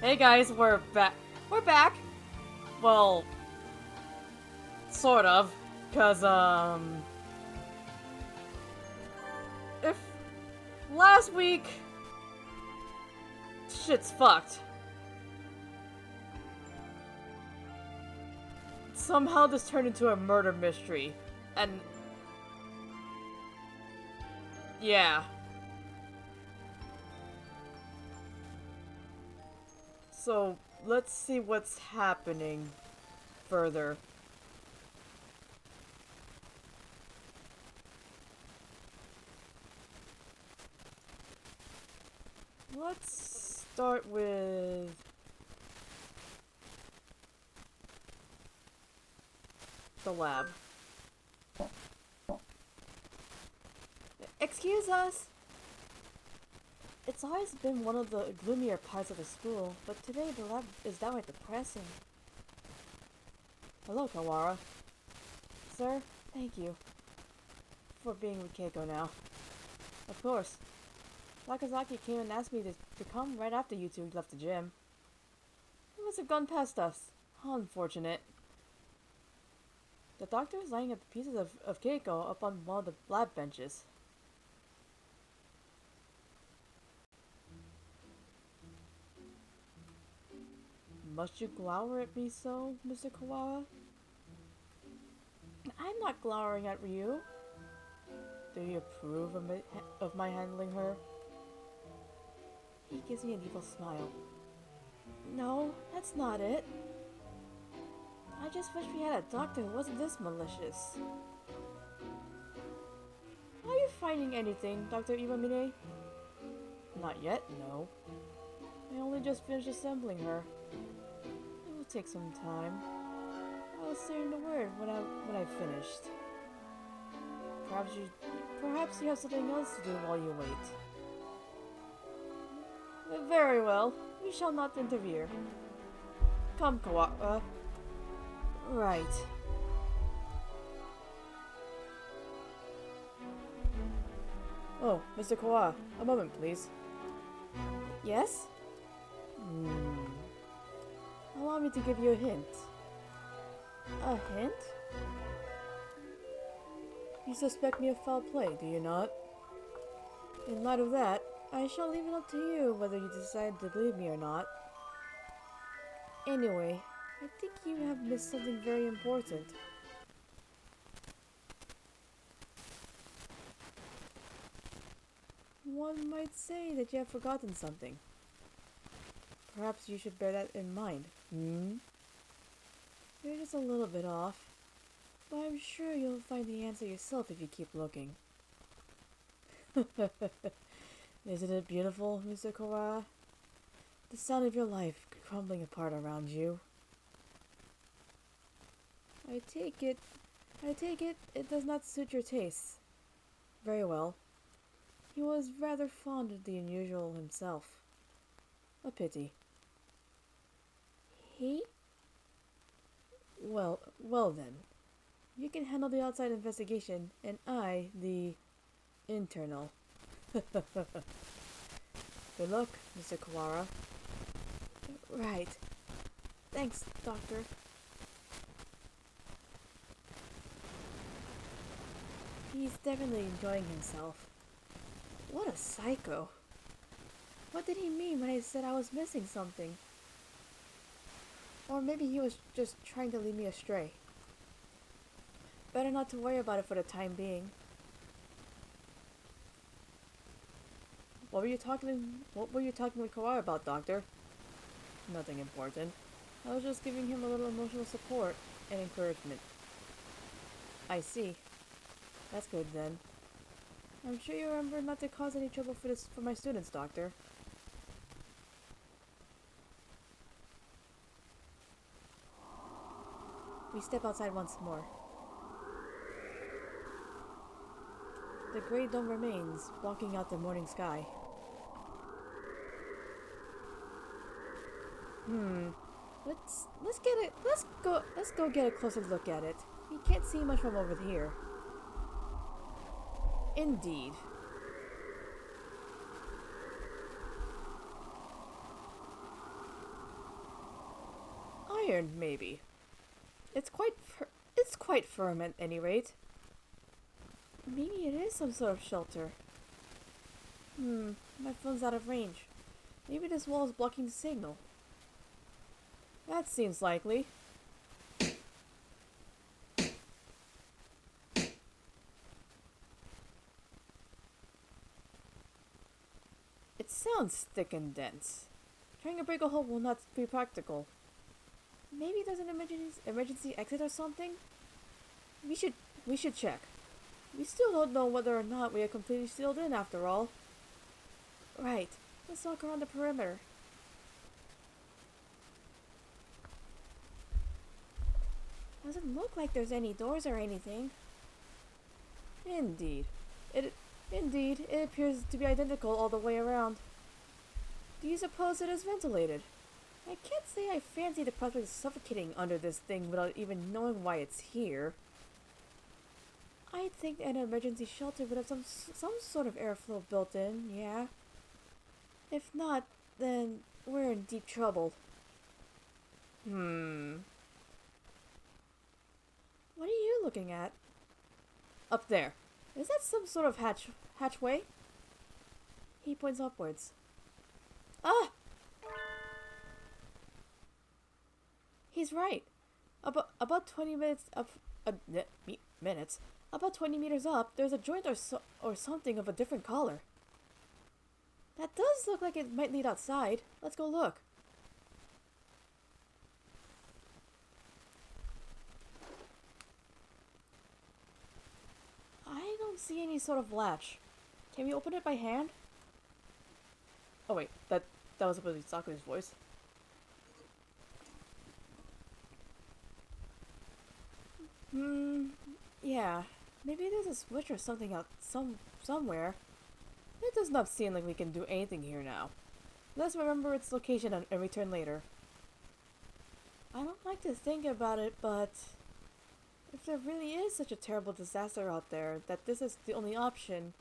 Hey guys, we're back. We're back. Well, sort of, cause if last week shit's fucked. Somehow this turned into a murder mystery, and yeah. So let's see what's happening further. Let's start with the lab. Excuse us! It's always been one of the gloomier parts of the school, but today the lab is downright depressing. Hello, Kawara. Sir, thank you for being with Keiko now. Of course. Wakazaki came and asked me to come right after you two left the gym. He must have gone past us. How unfortunate. The doctor is lying at the pieces of Keiko up on one of the lab benches. Must you glower at me so, Mr. Kawara? I'm not glowering at you. Do you approve of my handling her? He gives me an evil smile. No, that's not it. I just wish we had a doctor who wasn't this malicious. Are you finding anything, Dr. Iwamine? Not yet, no. I only just finished assembling her. It will take some time. I will say in a word when I've finished. Perhaps you have something else to do while you wait. Very well. We shall not interfere. Come, Kawara. Right. Oh, Mr. Kawara, a moment, please. Yes? Allow me to give you a hint. A hint? You suspect me of foul play, do you not? In light of that, I shall leave it up to you whether you decide to believe me or not. Anyway, I think you have missed something very important. One might say that you have forgotten something. Perhaps you should bear that in mind. You're just a little bit off, but I'm sure you'll find the answer yourself if you keep looking. Isn't it beautiful, Mr. Kawara? The sound of your life crumbling apart around you. I take it it does not suit your tastes. Very well. He was rather fond of the unusual himself. A pity. He? Well then. You can handle the outside investigation, and I, the internal. Good luck, Mr. Kawara. Right. Thanks, Doctor. He's definitely enjoying himself. What a psycho. What did he mean when I said I was missing something? Or maybe he was just trying to lead me astray. Better not to worry about it for the time being. What were you talking with Kawara about, Doctor? Nothing important. I was just giving him a little emotional support and encouragement. I see. That's good then. I'm sure you remember not to cause any trouble for my students, Doctor. We step outside once more. The gray dome remains, blocking out the morning sky. Let's go get a closer look at it. You can't see much from over here. Indeed. iron, maybe. It's quite firm at any rate. Maybe it is some sort of shelter. My phone's out of range. Maybe this wall is blocking the signal. That seems likely. It sounds thick and dense. Trying to break a hole will not be practical. Maybe there's an emergency exit or something? We should check. We still don't know whether or not we are completely sealed in after all. Right. Let's walk around the perimeter. Doesn't look like there's any doors or anything. Indeed. It appears to be identical all the way around. Do you suppose it is ventilated? I can't say I fancy the prospect of suffocating under this thing without even knowing why it's here. I'd think an emergency shelter would have some sort of airflow built in, yeah. If not, then we're in deep trouble. What are you looking at? Up there. Is that some sort of hatchway? He points upwards. Ah! He's right. About 20 minutes up, minutes. About 20 meters up, there's a joint or something of a different color. That does look like it might lead outside. Let's go look. I don't see any sort of latch. Can we open it by hand? Oh wait, that was supposed to be Saku's voice. Yeah. Maybe there's a switch or something out somewhere. It does not seem like we can do anything here now. Let's remember its location and return later. I don't like to think about it, but if there really is such a terrible disaster out there that this is the only option,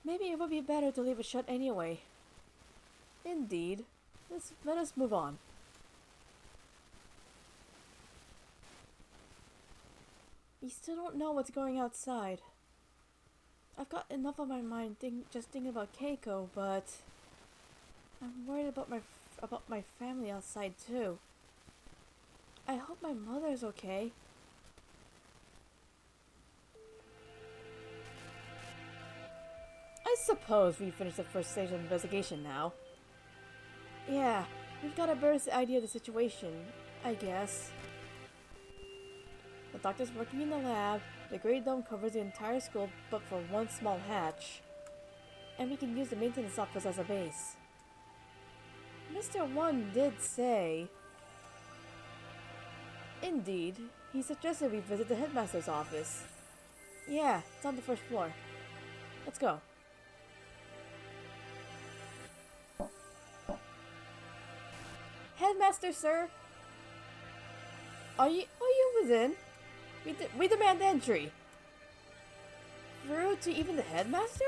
maybe it would be better to leave it shut anyway. Indeed. Let us move on. We still don't know what's going outside. I've got enough on my mind just thinking about Keiko, but I'm worried about my family outside too. I hope my mother's okay. I suppose we finished the first stage of the investigation now. Yeah, we've got a better idea of the situation, I guess. The doctor's working in the lab. The gray dome covers the entire school but for one small hatch. And we can use the maintenance office as a base. Mr. One did say... Indeed, he suggested we visit the headmaster's office. Yeah, it's on the first floor. Let's go. Headmaster, sir! Are you within? We demand entry. Rude to even the headmaster?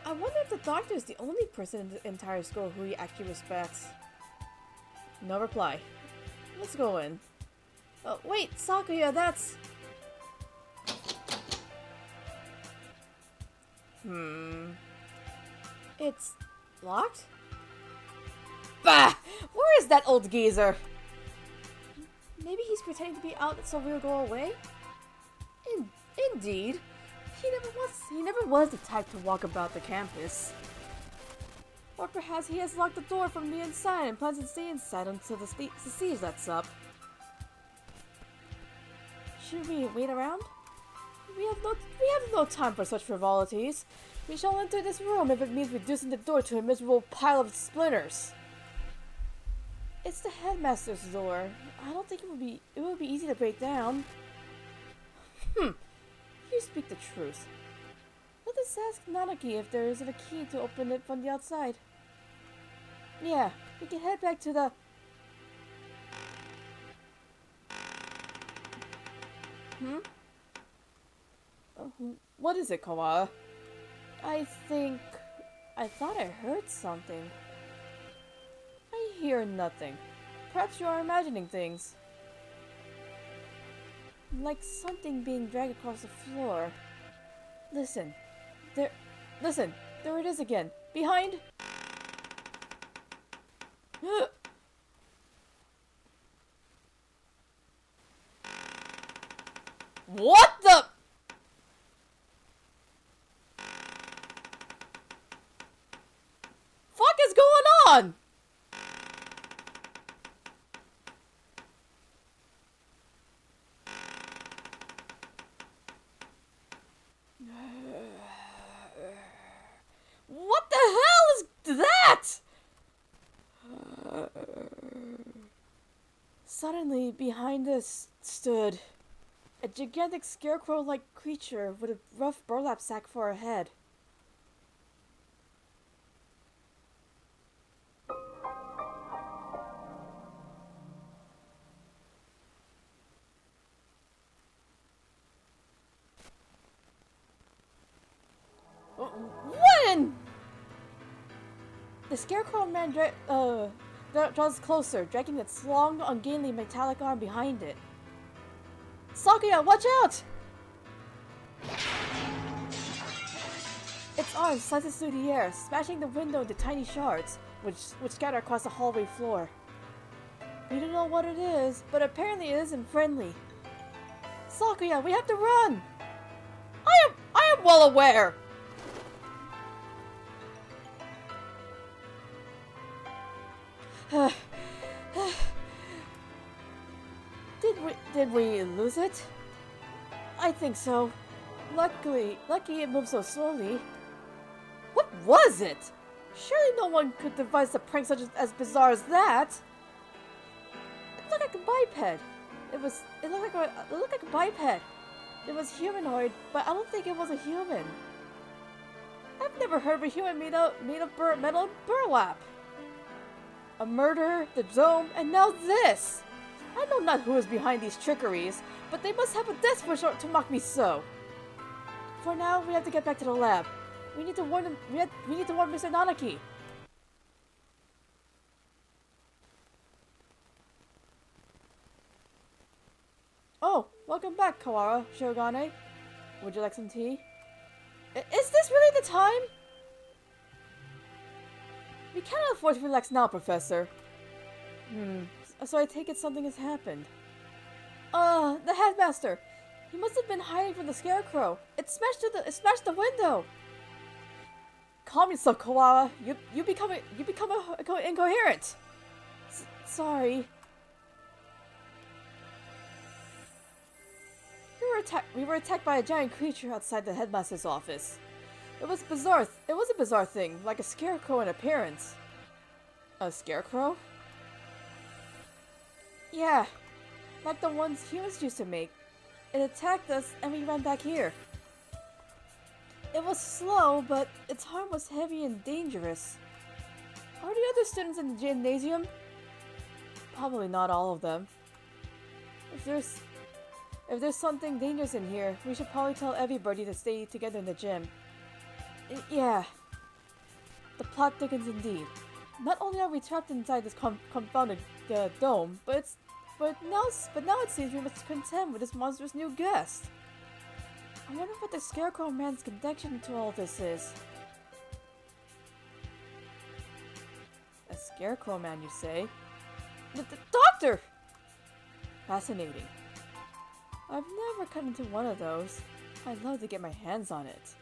I wonder if the doctor is the only person in the entire school who he actually respects. No reply. Let's go in. Oh, wait, Sakuya, that's... It's locked? Bah! Where is that old geezer? Maybe he's pretending to be out so we'll go away? Indeed. He never was the type to walk about the campus. Or perhaps he has locked the door from the inside and plans to stay inside until the siege lets up. Should we wait around? We have no time for such frivolities. We shall enter this room if it means reducing the door to a miserable pile of splinters. It's the headmaster's door. I don't think it would be easy to break down. You speak the truth. Let us ask Nanaki if there isn't a key to open it from the outside. Yeah, we can head back to the... What is it, Kawa? I thought I heard something. I hear nothing. Perhaps you are imagining things. Like something being dragged across the floor. Listen. Listen! There it is again! Behind! What the? Fuck is going on? What the hell is that? Suddenly, behind us stood a gigantic scarecrow-like creature with a rough burlap sack for a head. When? The scarecrow man draws closer, dragging its long, ungainly metallic arm behind it. Sakuya, watch out! Its arm slices through the air, smashing the window into tiny shards, which scatter across the hallway floor. We don't know what it is, but apparently it isn't friendly. Sakuya, we have to run! I am well aware! Did we lose it? I think so. Lucky it moved so slowly. What was it? Surely no one could devise a prank such as bizarre as that. It looked like a biped. It looked like a biped. It was humanoid, but I don't think it was a human. I've never heard of a human made of metal burlap. A murder, the dome, and now this! I know not who is behind these trickeries, but they must have a death wish to mock me so. For now, we have to get back to the lab. We need to warn him. We need to warn Mr. Nanaki. Oh, welcome back, Kawara, Shirogane. Would you like some tea? Is this really the time? We cannot afford to relax now, Professor. So I take it something has happened. The headmaster! He must have been hiding from the scarecrow. It smashed the window! Calm yourself, Kawara. You become incoherent! Sorry. We were attacked by a giant creature outside the headmaster's office. It was bizarre. It was a bizarre thing, like a scarecrow in appearance. A scarecrow? Yeah, like the ones humans used to make. It attacked us and we ran back here. It was slow, but its harm was heavy and dangerous. Are the other students in the gymnasium? Probably not all of them. If there's something dangerous in here, we should probably tell everybody to stay together in the gym. Yeah. The plot thickens indeed. Not only are we trapped inside this confounded dome, but now it seems we must contend with this monstrous new guest. I wonder what the Scarecrow Man's connection to all this is. A Scarecrow Man, you say? The doctor! Fascinating. I've never cut into one of those. I'd love to get my hands on it.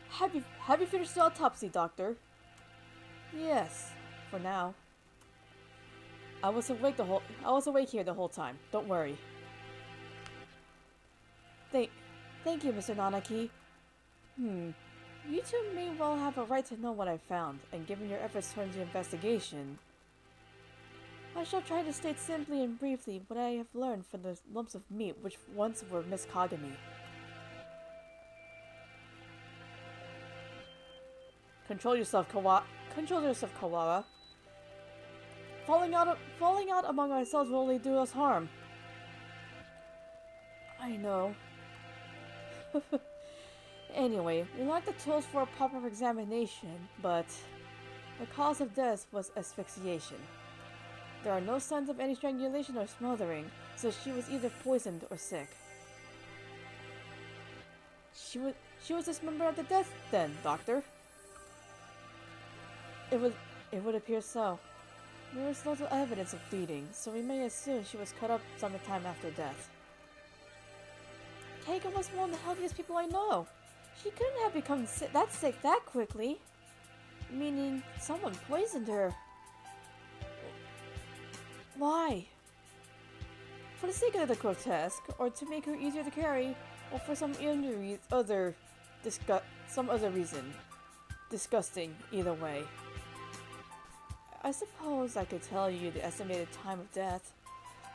Have you finished the autopsy, Doctor? Yes, for now. I was awake here the whole time. Don't worry. Thank you, Mr. Nanaki. You two may well have a right to know what I found, and given your efforts towards the investigation, I shall try to state simply and briefly what I have learned from the lumps of meat which once were Miss Kagami. Control yourself, Kawara. Falling out among ourselves will only do us harm. I know. Anyway, we lack the tools for a proper examination, but The cause of death was asphyxiation. There are no signs of any strangulation or smothering, so she was either poisoned or sick. She was dismembered at the death, then, Doctor. It would appear so. There is little evidence of bleeding, so we may assume she was cut up sometime after death. Keiko was one of the healthiest people I know. She couldn't have become that sick that quickly. Meaning, someone poisoned her. Why? For the sake of the grotesque, or to make her easier to carry, or for some other reason. Disgusting, either way. I suppose I could tell you the estimated time of death.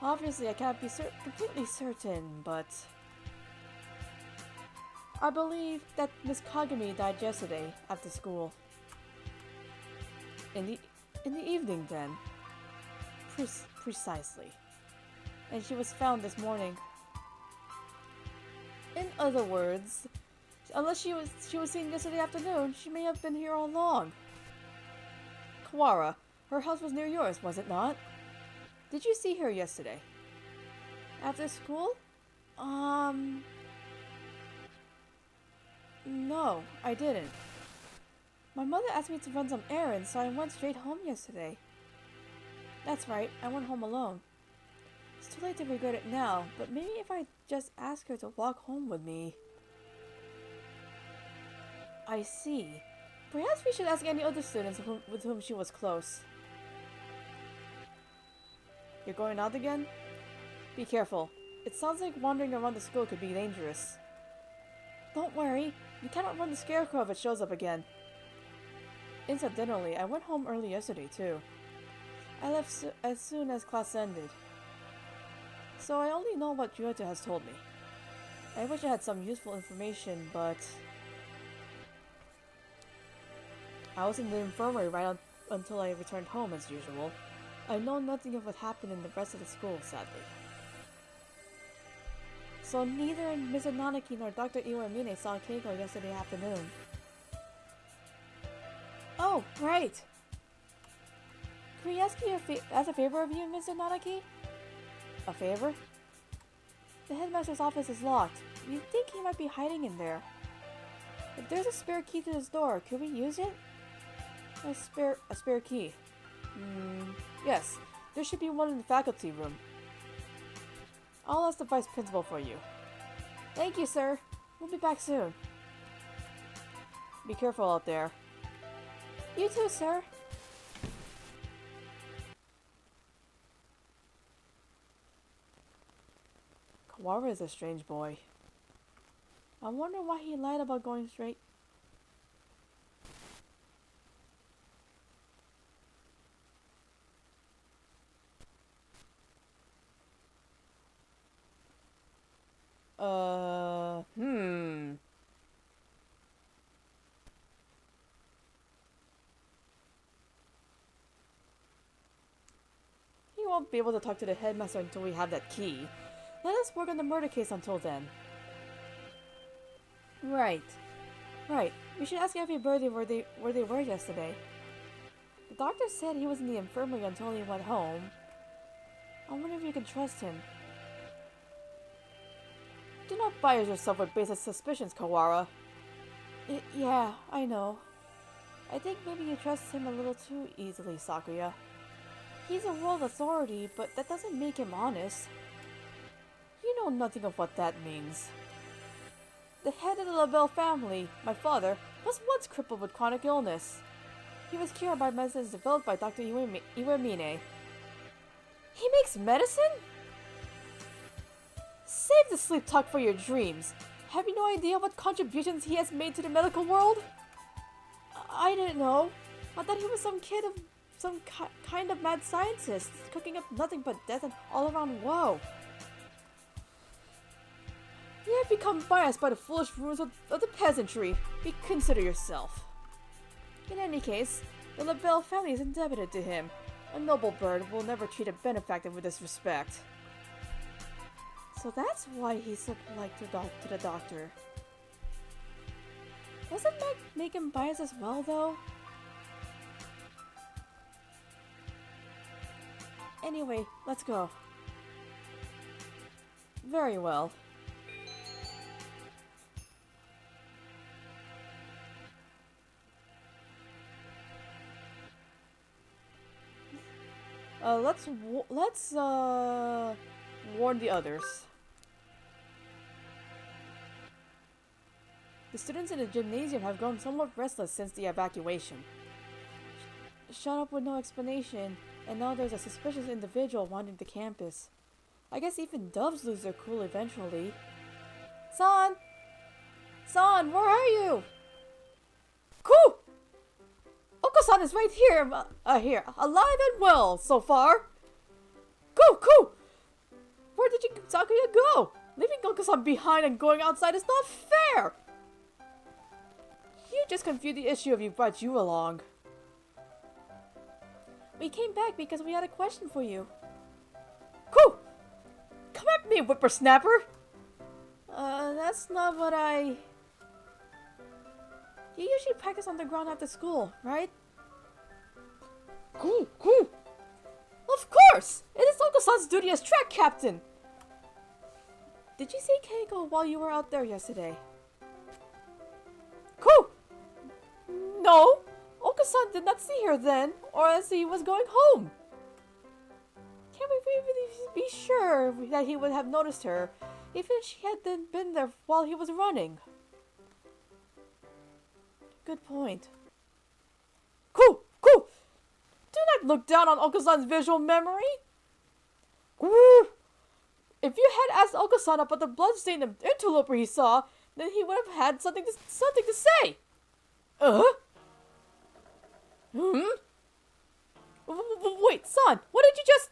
Obviously, I can't be completely certain, but I believe that Miss Kagami died yesterday after school. In the evening, then. Precisely. And she was found this morning. In other words, unless she was seen yesterday afternoon, she may have been here all along. Kawara, her house was near yours, was it not? Did you see her yesterday? After school? No, I didn't. My mother asked me to run some errands, so I went straight home yesterday. That's right, I went home alone. It's too late to regret it now, but maybe if I just ask her to walk home with me. I see. Perhaps we should ask any other students with whom she was close. You're going out again? Be careful. It sounds like wandering around the school could be dangerous. Don't worry, you cannot run the scarecrow if it shows up again. Incidentally, I went home early yesterday too. I left as soon as class ended. So I only know what Ryota has told me. I wish I had some useful information, but I was in the infirmary until I returned home as usual. I know nothing of what happened in the rest of the school, sadly. So neither Mr. Nanaki nor Dr. Iwamine saw Keiko yesterday afternoon. Oh, right! Can we ask you as a favor of you, Mr. Nanaki? A favor? The headmaster's office is locked. We think he might be hiding in there. If there's a spare key to his door, could we use it? A spare key? Yes. There should be one in the faculty room. I'll ask the vice principal for you. Thank you, sir. We'll be back soon. Be careful out there. You too, sir. Kawara is a strange boy. I wonder why he lied about going straight. He won't be able to talk to the headmaster until we have that key. Let us work on the murder case until then. Right. We should ask everybody where they were yesterday. The doctor said he was in the infirmary until he went home. I wonder if you can trust him. Do not bias yourself with baseless suspicions, Kawara. Yeah, I know. I think maybe you trust him a little too easily, Sakuya. He's a world authority, but that doesn't make him honest. You know nothing of what that means. The head of the LaBelle family, my father, was once crippled with chronic illness. He was cured by medicines developed by Dr. Iwamine. He makes medicine? Save the sleep talk for your dreams. Have you no idea what contributions he has made to the medical world? I didn't know. I thought he was some kind of mad scientist, cooking up nothing but death and all-around woe. You have become biased by the foolish rules of the peasantry. Reconsider yourself. In any case, the LaBelle family is indebted to him. A noble bird will never treat a benefactor with disrespect. So that's why he's so polite to the doctor. Doesn't that make him biased as well, though? Anyway, let's go. Very well. Let's warn the others. The students in the gymnasium have grown somewhat restless since the evacuation. Shut up with no explanation, and now there's a suspicious individual wandering the campus. I guess even doves lose their cool eventually. San! San, where are you? Cool! Oko-san is right here, here, alive and well so far. Cool! Where did Sakuya go? Leaving Oko-san behind and going outside is not fair! You just confused the issue if you brought you along. We came back because we had a question for you. Cool! Come at me, whippersnapper! That's not what I... You usually practice on the ground after school, right? Cool! Of course! It is Oko-san's duty as track captain! Did you see Keiko while you were out there yesterday? Cool! No! Oko-san did not see her then, or else he was going home. Can we really be sure that he would have noticed her, even if she had been there while he was running? Good point. Cool! Do not look down on Oko-san's visual memory! Woo! If you had asked Oko-san about the bloodstained interloper he saw, then he would have had something to say! Wait, son, what did you just...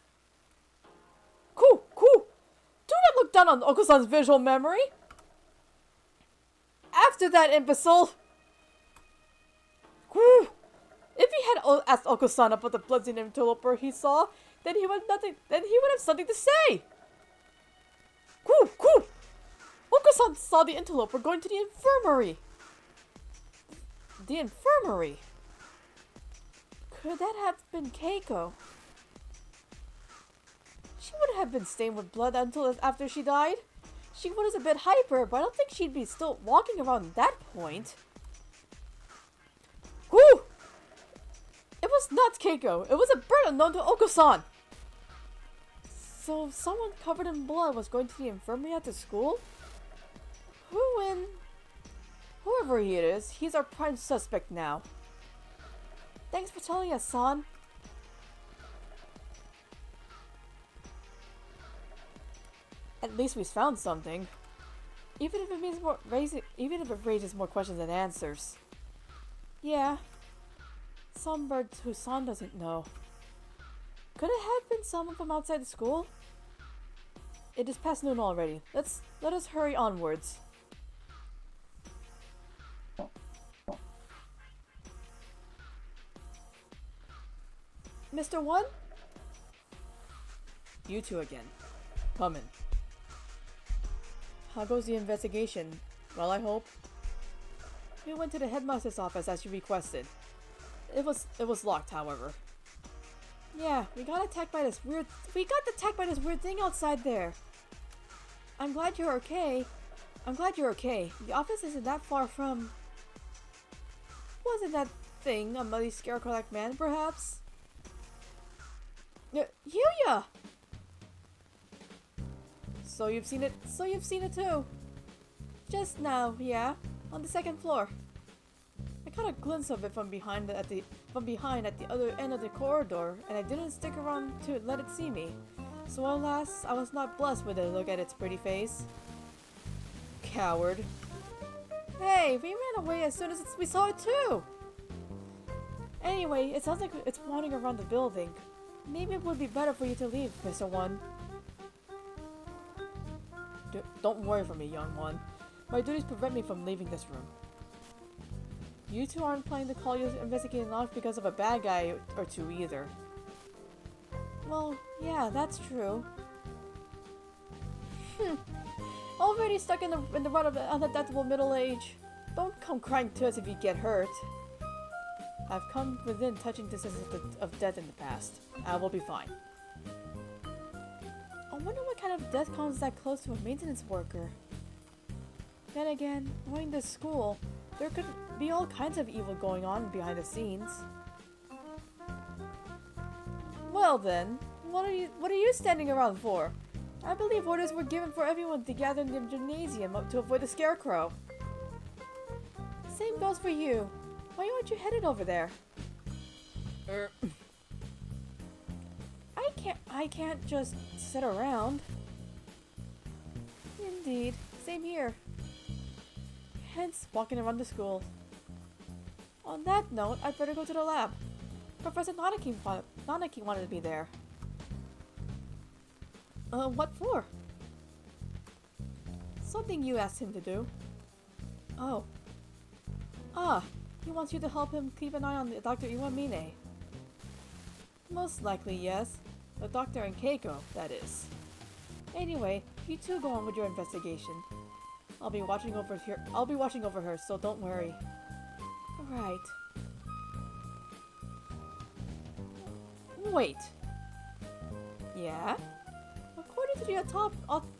Cool! Do not look down on Oko-san's visual memory! After that, imbecile! Whew. If he had asked Oko-san about the bloodstained interloper he saw, then he would have something to say! Cool! Oko-san saw the interloper going to the infirmary! The infirmary? Could that have been Keiko? She wouldn't have been stained with blood until after she died. She was a bit hyper, but I don't think she'd be still walking around at that point. Whew! It was not Keiko. It was a bird unknown to Oko-san. So someone covered in blood was going to the infirmary after school? Whoever he is, he's our prime suspect now. Thanks for telling us, son. At least we found something. Even if it raises more questions than answers. Yeah. Some bird who San doesn't know. Could it have been someone from outside the school? It is past noon already. Let us hurry onwards. Mr. One? You two again. Come in. How goes the investigation? Well, I hope. We went to the headmaster's office as you requested. It was locked, however. Yeah, we got attacked by this weird thing outside there. I'm glad you're okay. The office isn't that far from... Wasn't that thing a muddy scarecrow-like man, perhaps? Yuya! So you've seen it too. Just now, yeah, on the second floor. I caught a glimpse of it from behind at the other end of the corridor, and I didn't stick around to let it see me. So alas, I was not blessed with a look at its pretty face. Coward. Hey, we ran away as soon as we saw it too! Anyway, it sounds like it's wandering around the building. Maybe it would be better for you to leave, Mr. One. Don't worry for me, young one. My duties prevent me from leaving this room. You two aren't planning to call you investigating off because of a bad guy or two either. Well, yeah, that's true. Already stuck in the rut of unadaptable middle age. Don't come crying to us if you get hurt. I've come within touching distance of death in the past. I will be fine. I wonder what kind of death comes that close to a maintenance worker. Then again, knowing this school, there could be all kinds of evil going on behind the scenes. Well then, what are you standing around for? I believe orders were given for everyone to gather in the gymnasium to avoid the scarecrow. Same goes for you. Why aren't you headed over there? I can't just sit around. Indeed, same here. Hence, walking around the school. On that note, I'd better go to the lab. Professor Nanaki wanted to be there. What for? Something you asked him to do. Oh. Ah, he wants you to help him keep an eye on Dr. Iwamine. Most likely, yes. The doctor and Keiko, that is. Anyway, you two go on with your investigation. I'll be watching over her, so don't worry. Right. Wait. Yeah? According to the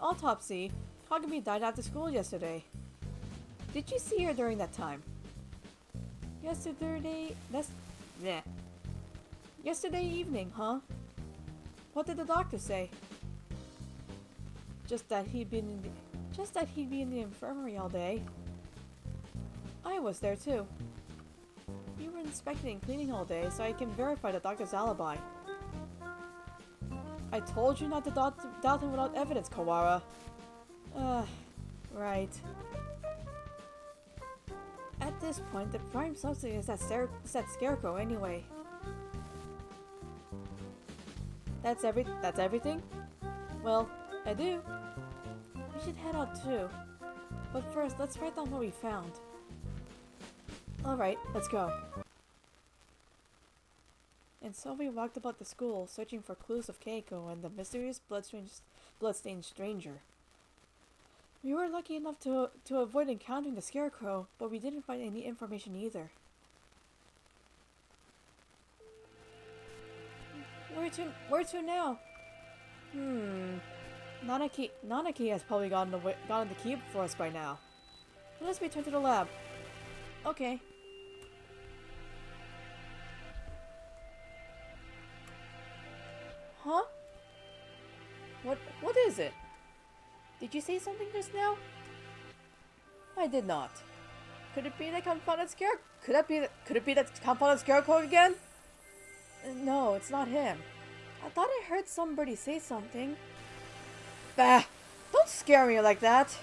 autopsy, Kagami died after school yesterday. Did you see her during that time? Yesterday evening, huh? What did the doctor say? Just that he'd be in the infirmary all day. I was there too. You were inspecting and cleaning all day, so I can verify the doctor's alibi. I told you not to doubt him without evidence, Kawara. Right. At this point, the prime suspect is that scarecrow anyway. That's everything? Well, I do. We should head out too. But first, let's write down what we found. Alright, let's go. And so we walked about the school, searching for clues of Keiko and the mysterious bloodstained stranger. We were lucky enough to avoid encountering the scarecrow, but we didn't find any information either. Where to now? Nanaki has probably gotten the key for us by now. Let's return to the lab. Okay. Huh? What is it? Did you say something just now? I did not. Could it be the confounded scare? Could it be that confounded scarecrow again? No, it's not him. I thought I heard somebody say something. Bah! Don't scare me like that!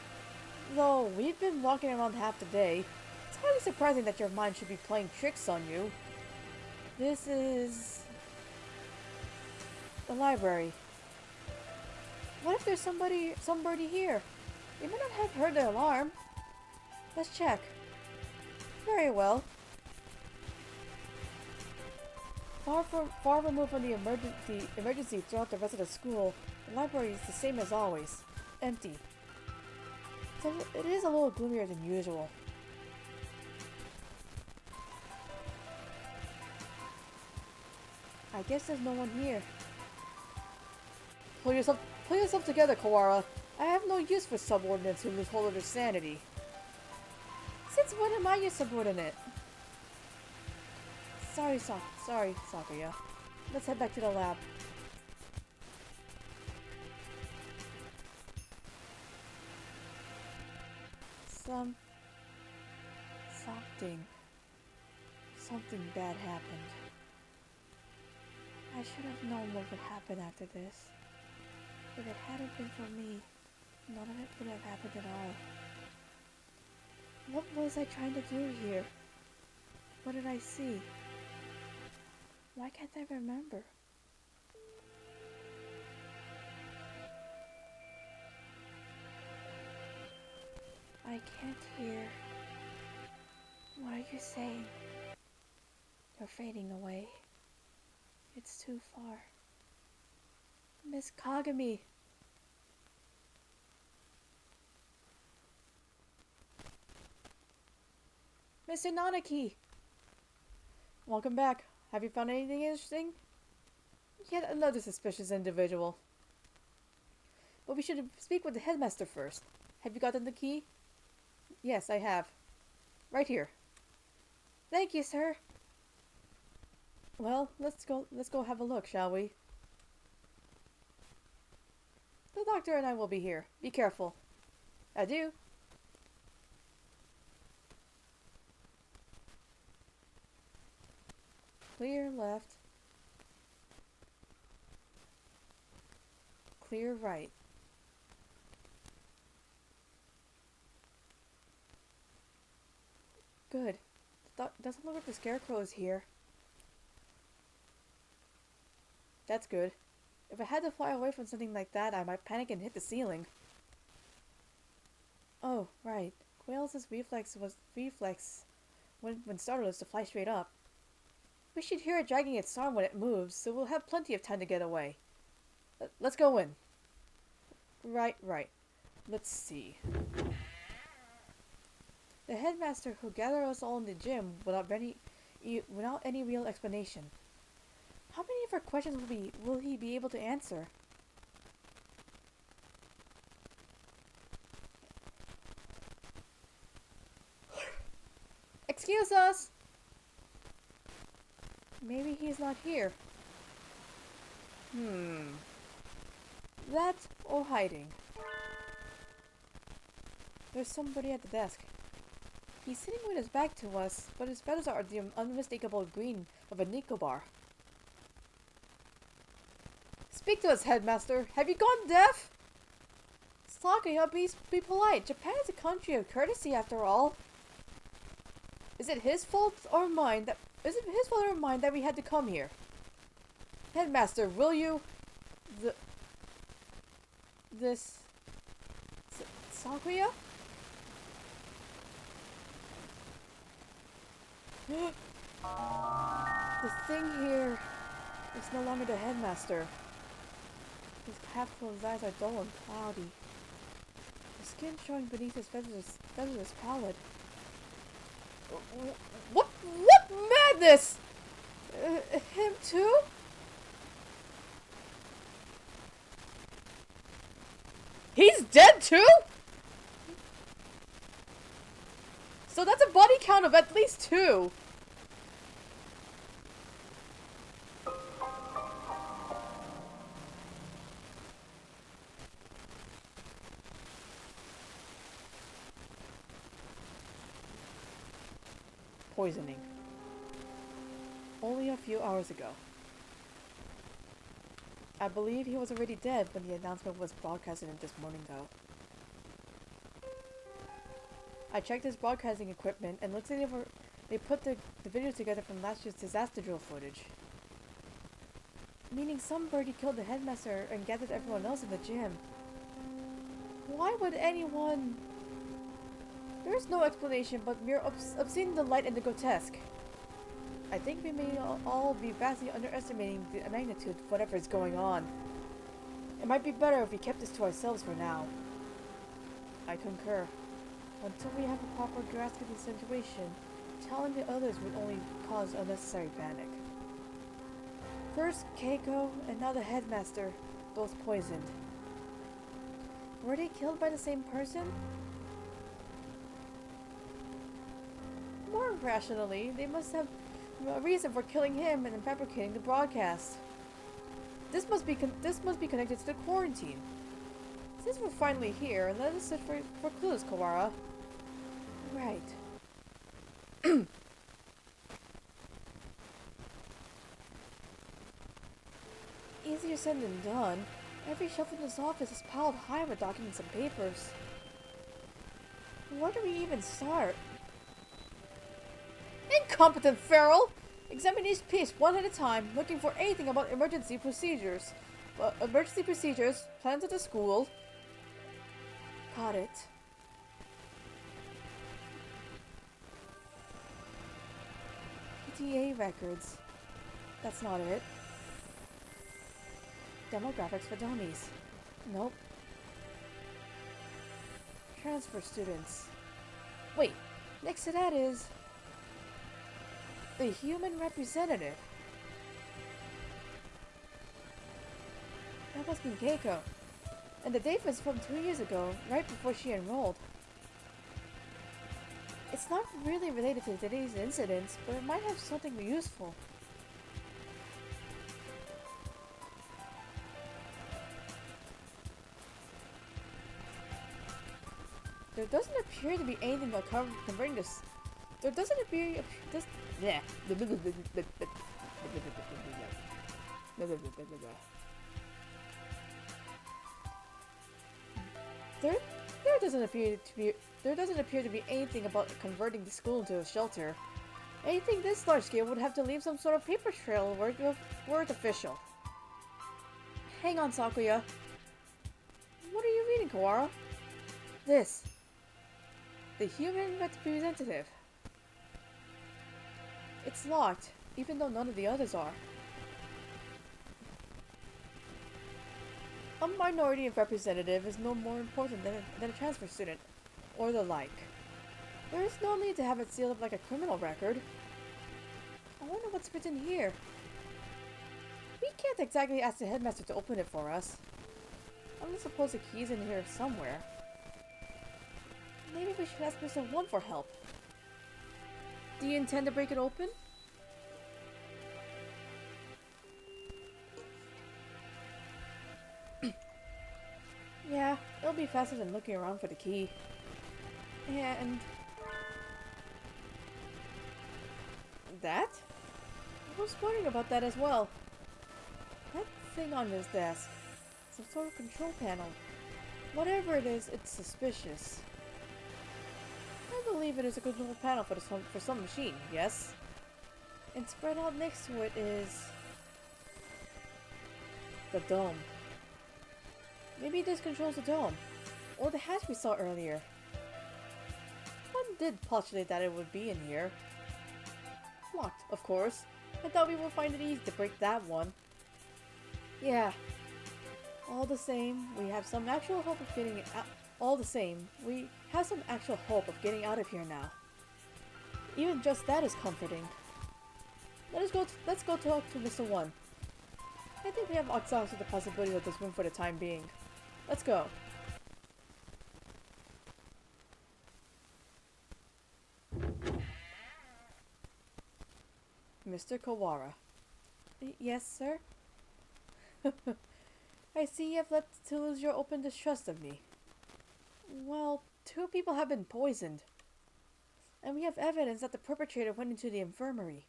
Though, we've been walking around half the day. It's highly surprising that your mind should be playing tricks on you. This is... the library. What if there's somebody here? They might not have heard the alarm. Let's check. Very well. Far removed from the emergency throughout the rest of the school, the library is the same as always. Empty. So it is a little gloomier than usual. I guess there's no one here. Pull yourself together, Kawara. I have no use for subordinates who lose hold of their sanity. Since when am I your subordinate? Sorry, Sakuya. Let's head back to the lab. Something bad happened. I should have known what would happen after this. If it hadn't been for me, none of it would have happened at all. What was I trying to do here? What did I see? Why can't I remember? I can't hear. What are you saying? You're fading away. It's too far. Miss Kagami! Mr. Nanaki! Welcome back. Have you found anything interesting? Yet another suspicious individual. But we should speak with the headmaster first. Have you gotten the key? Yes, I have. Right here. Thank you, sir. Well, let's go have a look, shall we? The doctor and I will be here. Be careful. Adieu. Clear left. Clear right. Good. Doesn't look like the scarecrow is here. That's good. If I had to fly away from something like that, I might panic and hit the ceiling. Oh, right. Quails' reflex when startled is to fly straight up. We should hear it dragging its arm when it moves, so we'll have plenty of time to get away. Let's go in. Right. Let's see. The headmaster who gathered us all in the gym without any real explanation. How many of our questions will he be able to answer? Excuse us! Maybe he's not here. That or hiding. There's somebody at the desk. He's sitting with his back to us, but his feathers are the unmistakable green of a Nicobar. Speak to us, headmaster. Have you gone deaf? Sakaya, be polite. Japan is a country of courtesy, after all. Is it his fault or mine that we had to come here? Headmaster, will you? Sakaya? The thing here is no longer the headmaster. His half-closed eyes are dull and cloudy. The skin showing beneath his feathers is pallid. What madness! Him too? He's dead too? So that's a body count of at least 2. Poisoning. Only a few hours ago. I believe he was already dead when the announcement was broadcasted this morning, though. I checked his broadcasting equipment and looks like they put the video together from last year's disaster drill footage. Meaning some birdie killed the headmaster and gathered everyone else in the gym. Why would anyone... There is no explanation but mere obscene delight and the grotesque. I think we may all be vastly underestimating the magnitude of whatever is going on. It might be better if we kept this to ourselves for now. I concur. Until we have a proper grasp of the situation, telling the others would only cause unnecessary panic. First Keiko and now the headmaster, both poisoned. Were they killed by the same person? More rationally, they must have a reason for killing him and then fabricating the broadcast. This must be connected to the quarantine. Since we're finally here, let us search for clues, Kawara. Right. Easier said than done. Every shelf in this office is piled high with documents and papers. Where do we even start? Incompetent feral! Examine each piece one at a time, looking for anything about emergency procedures. Plans at the school. Got it. PTA records. That's not it. Demographics for dummies. Nope. Transfer students. Wait, next to that is... the human representative. must be Keiko. And the date was from 2 years ago, right before she enrolled. It's not really related to today's incidents, but it might have something useful. There doesn't appear to be anything about converting this. There doesn't appear this. Yeah. There doesn't appear to be anything about converting the school into a shelter. Anything this large scale would have to leave some sort of paper trail word official. Hang on, Sakuya. What are you reading, Kawara? This. The human representative. It's locked, even though none of the others are. A minority representative is no more important than a transfer student, or the like. There is no need to have it sealed up like a criminal record. I wonder what's written here. We can't exactly ask the headmaster to open it for us. I'm gonna suppose the key's in here somewhere. Maybe we should ask Mr. One for help. Do you intend to break it open? Yeah, it'll be faster than looking around for the key. And... that? I was wondering about that as well. That thing on his desk. Some sort of control panel. Whatever it is, it's suspicious. I believe it is a control panel for some machine, yes? And spread out next to it is... the dome. Maybe this controls the dome. Or the hatch we saw earlier. One did postulate that it would be in here. Locked, of course. I thought we would find it easy to break that one. Yeah. All the same, we have some actual hope of getting it out. We have some actual hope of getting out of here now. Even just that is comforting. Let's go talk to Mr. One. I think we have exhausted the possibility of this room for the time being. Let's go. Mr. Kawara. Yes, sir? I see you have let to lose your open distrust of me. Well, 2 people have been poisoned. And we have evidence that the perpetrator went into the infirmary.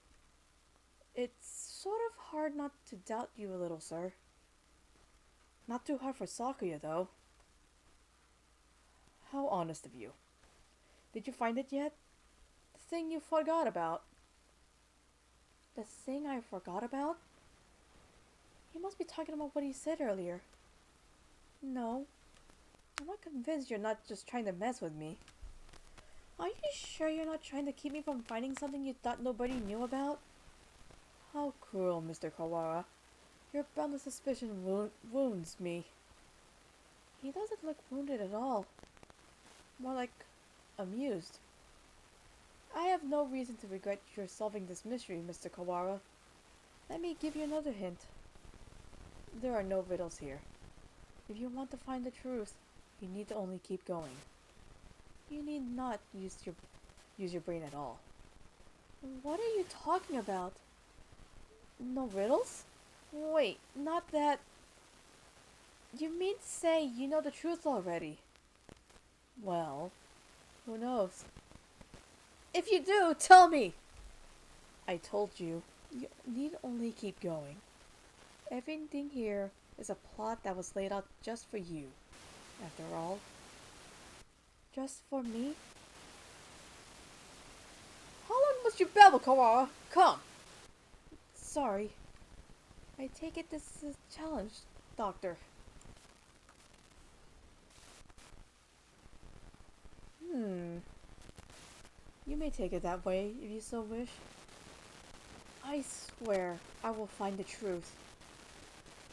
It's sort of hard not to doubt you a little, sir. Not too hard for Sakuya, though. How honest of you. Did you find it yet? The thing you forgot about. The thing I forgot about? You must be talking about what he said earlier. No. I'm not convinced you're not just trying to mess with me. Are you sure you're not trying to keep me from finding something you thought nobody knew about? How cruel, Mr. Kawara. Your boundless suspicion wounds me. He doesn't look wounded at all. More like amused. I have no reason to regret your solving this mystery, Mr. Kawara. Let me give you another hint. There are no riddles here. If you want to find the truth, you need to only keep going. You need not use your brain at all. What are you talking about? No riddles? Wait, not that... You mean to say you know the truth already? Well, who knows? If you do, tell me! I told you, you need only keep going. Everything here is a plot that was laid out just for you. After all, just for me? How long must you babble, Kawara? Come! Sorry. I take it this is a challenge, Doctor. You may take it that way, if you so wish. I swear I will find the truth.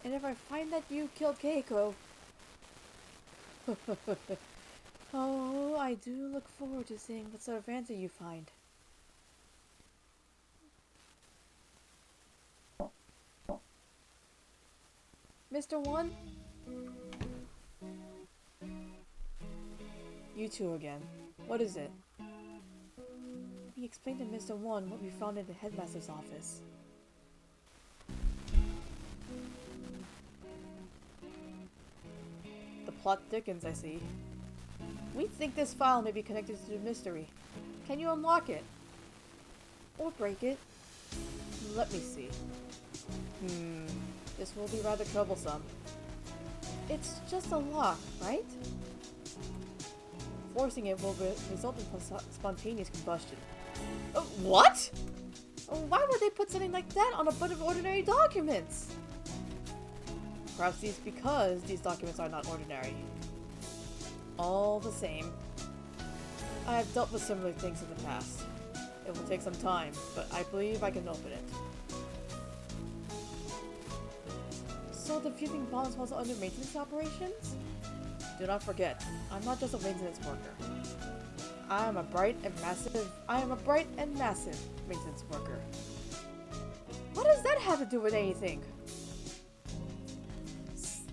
And if I find that you killed Keiko... Oh, I do look forward to seeing what sort of answer you find. Mr. One? You two again. What is it? We explained to Mr. One what we found in the headmaster's office. The plot thickens, I see. We think this file may be connected to the mystery. Can you unlock it? Or break it? Let me see. This will be rather troublesome. It's just a lock, right? Forcing it will result in spontaneous combustion. What? Why would they put something like that on a bunch of ordinary documents? Perhaps it's because these documents are not ordinary. All the same, I have dealt with similar things in the past. It will take some time, but I believe I can open it. So the fusing bomb is also under maintenance operations? Do not forget, I'm not just a maintenance worker. I am a bright and massive maintenance worker. What does that have to do with anything?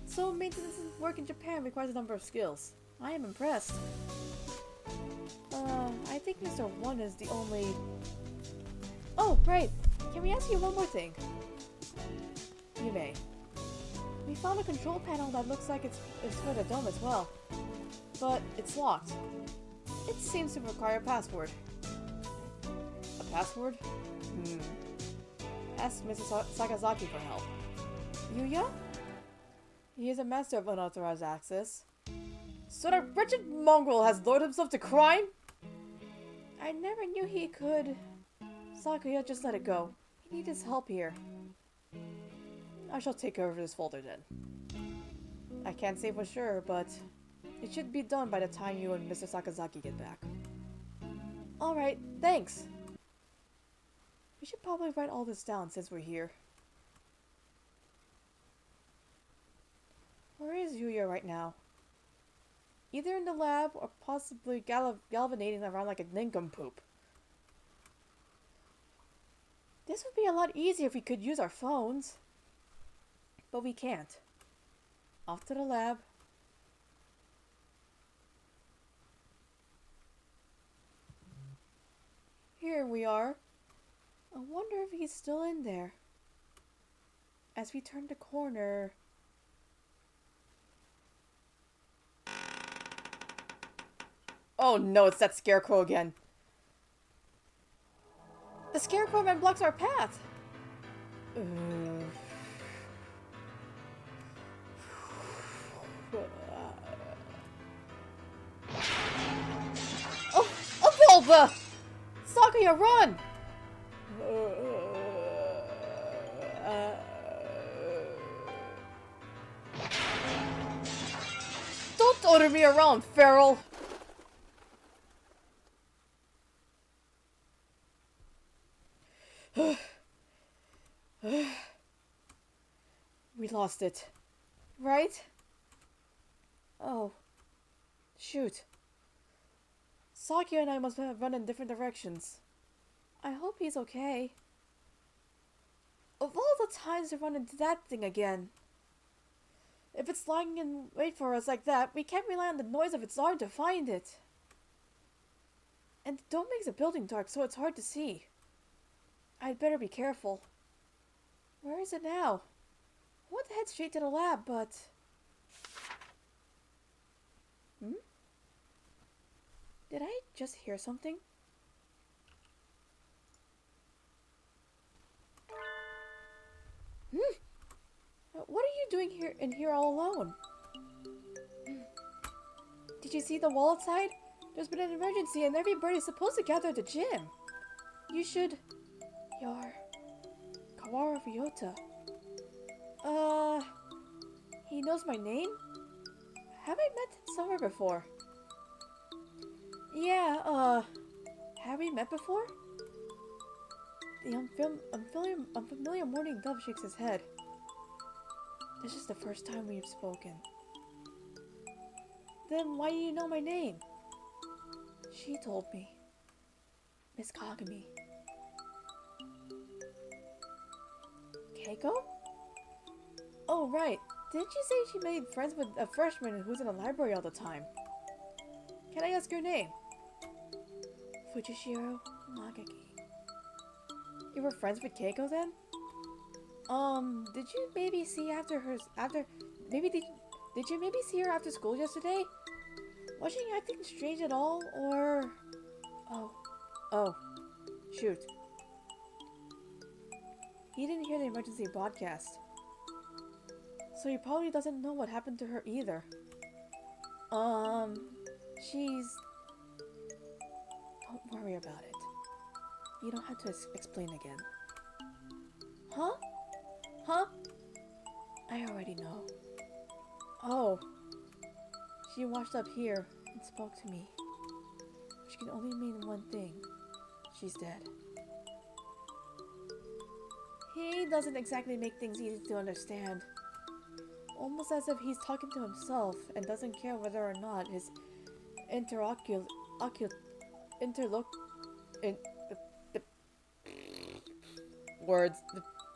So maintenance work in Japan requires a number of skills. I am impressed. I think Mr. One is the only... Oh, right. Can we ask you one more thing? You may. We found a control panel that looks like it's for the dome as well. But it's locked. It seems to require a password. A password? Ask Mrs. Sakazaki for help. Yuya? He is a master of unauthorized access. So that wretched mongrel has lured himself to crime? I never knew he could. Sakuya, just let it go. He needs his help here. I shall take care of this folder then. I can't say for sure, but it should be done by the time you and Mr. Sakazaki get back. Alright, thanks! We should probably write all this down since we're here. Where is Yuya right now? Either in the lab or possibly galvanating around like a nincompoop. This would be a lot easier if we could use our phones. But we can't. Off to the lab. Here we are. I wonder if he's still in there. As we turn the corner... Oh no, it's that scarecrow again. The scarecrow man blocks our path. Oh, Bulba! Sakuya, run! Don't order me around, feral! We lost it. Right? Oh. Shoot. Sakuya and I must have run in different directions. I hope he's okay. Of all the times to run into that thing again. If it's lying in wait for us like that, we can't rely on the noise of its arm to find it. And the dome makes the building dark, so it's hard to see. I'd better be careful. Where is it now? I want to head straight to the lab, but... Did I just hear something? What are you doing here all alone? Did you see the wall outside? There's been an emergency and everybody's supposed to gather at the gym. You should... You're... Kawara Ryota. He knows my name? Have I met him somewhere before? Yeah, have we met before? The unfamiliar morning dove shakes his head. This is the first time we've spoken. Then why do you know my name? She told me. Miss Kagami. Keiko? Oh, right. Didn't you say she made friends with a freshman who's in the library all the time? Can I ask your name? Fujishiro Nagaki. You were friends with Keiko then? Did you maybe see did you maybe see her after school yesterday? Was she acting strange at all, or... Oh, shoot. He didn't hear the emergency broadcast. So he probably doesn't know what happened to her either. She's... Don't worry about it. You don't have to explain again. Huh? Huh? I already know. Oh. She washed up here and spoke to me. Which can only mean one thing. She's dead. He doesn't exactly make things easy to understand. Almost as if he's talking to himself and doesn't care whether or not his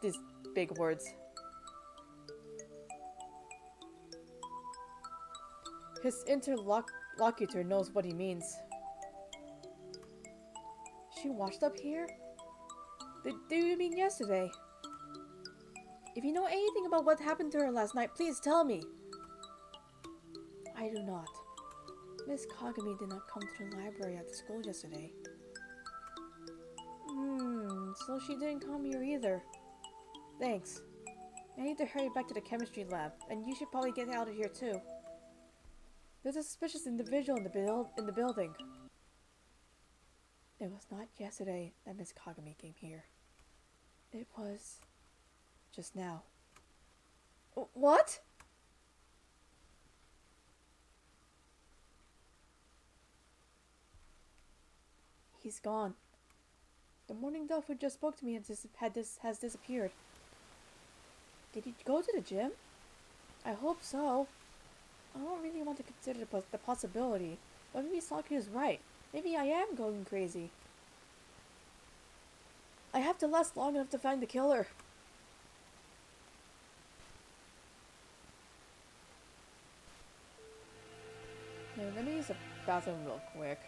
these big words. His interlocutor knows what he means. She washed up here? Do you mean yesterday? If you know anything about what happened to her last night, please tell me. I do not. Miss Kagami did not come to the library after school yesterday. So she didn't come here either. Thanks. I need to hurry back to the chemistry lab, and you should probably get out of here too. There's a suspicious individual in the building. It was not yesterday that Miss Kagami came here. It was just now. What? He's gone. The morning dove who just spoke to me has disappeared. Did he go to the gym? I hope so. I don't really want to consider the possibility, but maybe Saki is right. Maybe I am going crazy. I have to last long enough to find the killer. Okay, let me use the bathroom real quick.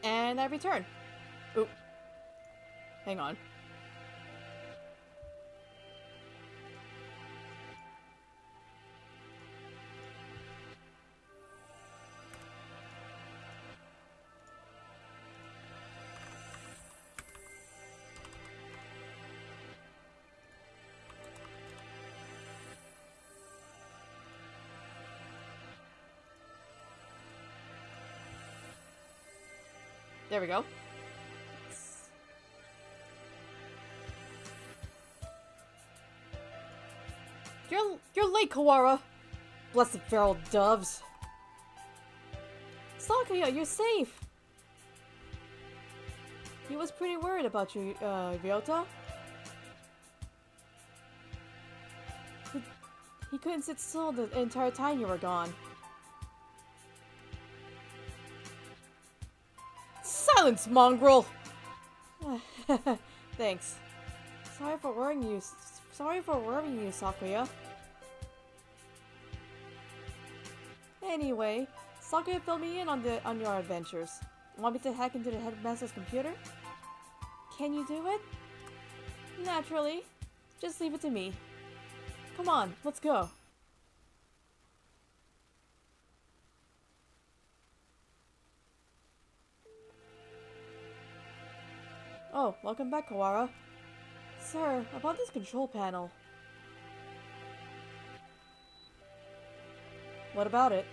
And I return. Oop. Hang on. There we go. You're late, Kawara. Blessed feral doves. Sakuya, you're safe. He was pretty worried about you, Ryota. He couldn't sit still the entire time you were gone. Silence, mongrel! Thanks. Sorry for worrying you, Sakuya. Anyway, Sakuya filled me in on your adventures. Want me to hack into the headmaster's computer? Can you do it? Naturally. Just leave it to me. Come on, let's go. Oh, welcome back, Kawara. Sir, about this control panel. What about it?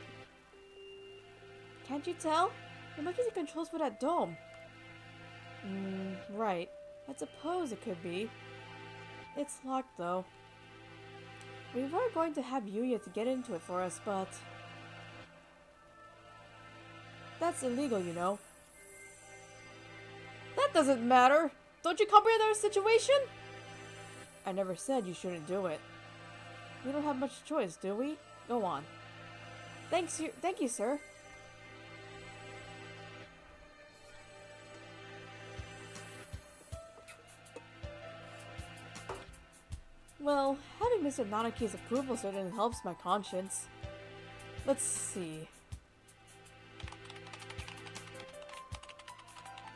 Can't you tell? It must be the controls for that dome. Right. I suppose it could be. It's locked, though. We were going to have Yuya to get into it for us, but... that's illegal, you know. That doesn't matter! Don't you comprehend our situation? I never said you shouldn't do it. We don't have much choice, do we? Go on. Thank you, sir. Well, having Mr. Nanaki's approval certainly helps my conscience. Let's see.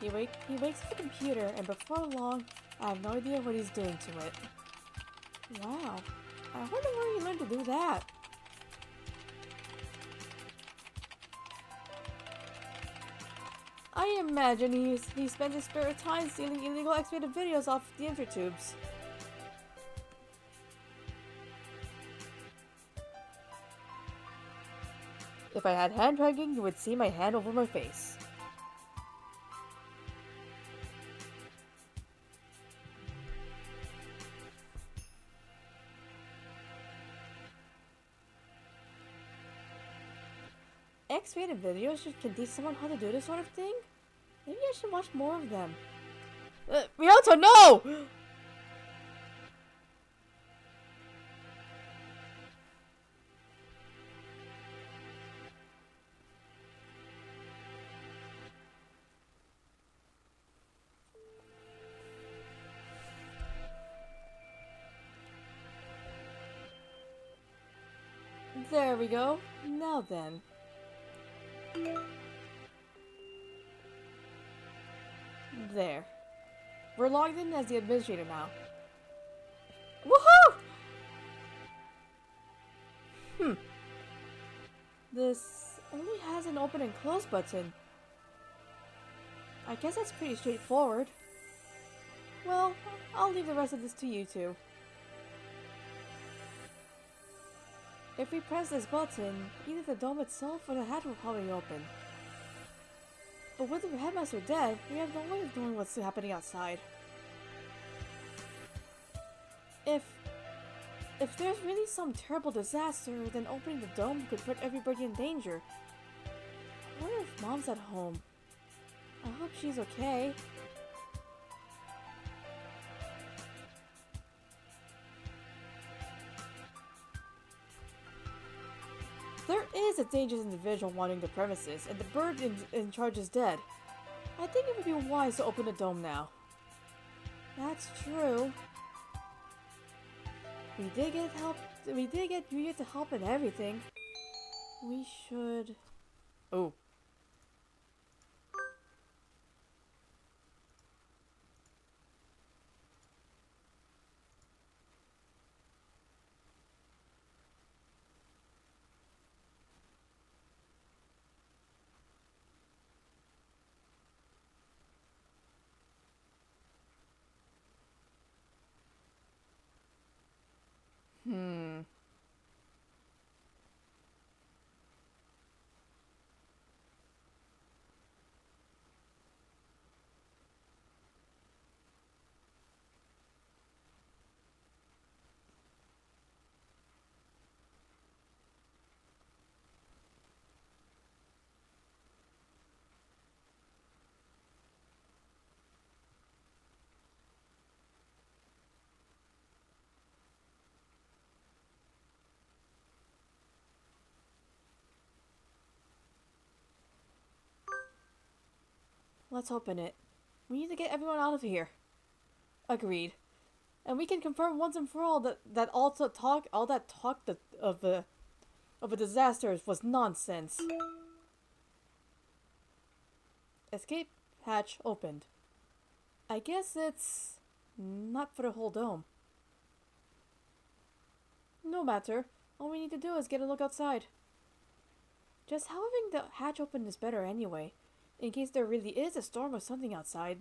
He wakes up the computer, and before long, I have no idea what he's doing to it. Wow. I wonder where he learned to do that. I imagine he spends his spare time stealing illegal X-rated videos off the intertubes. If I had hand tracking, you would see my hand over my face. X-rated videos can teach someone how to do this sort of thing? Maybe I should watch more of them. Ryota, no! There we go. Now then. There. We're logged in as the administrator now. Woohoo! This only has an open and close button. I guess that's pretty straightforward. Well, I'll leave the rest of this to you two. If we press this button, either the dome itself or the hatch will probably open. But with the headmaster dead, we have no way of knowing what's happening outside. If there's really some terrible disaster, then opening the dome could put everybody in danger. I wonder if Mom's at home. I hope she's okay. There is a dangerous individual wandering the premises, and the bird in charge is dead. I think it would be wise to open the dome now. That's true. We did get Yuya to help and everything. We should... Oh. let's open it. We need to get everyone out of here. Agreed. And we can confirm once and for all that all that talk of a disaster was nonsense. Escape hatch opened. I guess it's not for the whole dome. No matter. All we need to do is get a look outside. Just having the hatch open is better anyway, in case there really is a storm or something outside.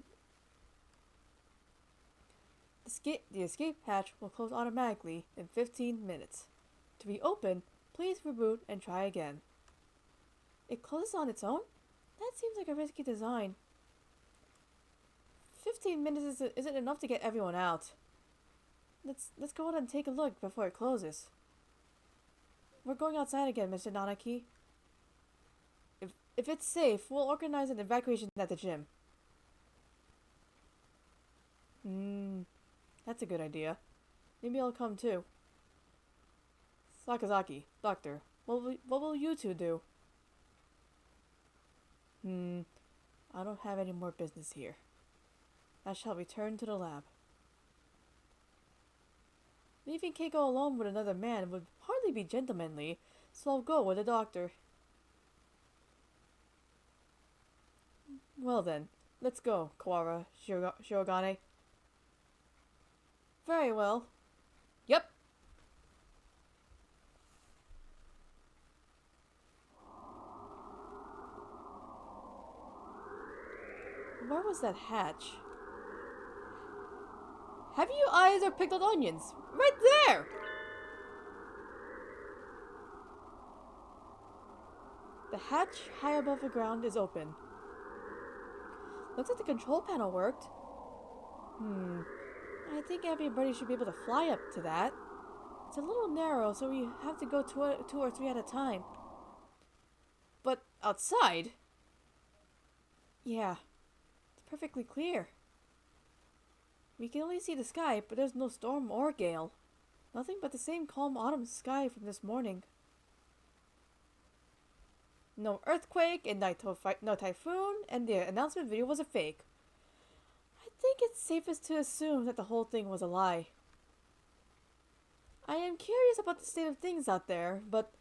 The escape hatch will close automatically in 15 minutes. To reopen, please reboot and try again. It closes on its own? That seems like a risky design. 15 minutes isn't enough to get everyone out. Let's go out and take a look before it closes. We're going outside again, Mr. Nanaki. If it's safe, we'll organize an evacuation at the gym. That's a good idea. Maybe I'll come too. Sakazaki, Doctor, what will you two do? I don't have any more business here. I shall return to the lab. Leaving Keiko alone with another man would hardly be gentlemanly, so I'll go with the doctor. Well then, let's go, Kawara Shirogane. Very well. Yep. Where was that hatch? Have you eyes or pickled onions? Right there! The hatch high above the ground is open. Looks like the control panel worked. I think everybody should be able to fly up to that. It's a little narrow, so we have to go two or three at a time. But outside? Yeah, it's perfectly clear. We can only see the sky, but there's no storm or gale. Nothing but the same calm autumn sky from this morning. No earthquake and no typhoon, and the announcement video was a fake. I think it's safest to assume that the whole thing was a lie. I am curious about the state of things out there, but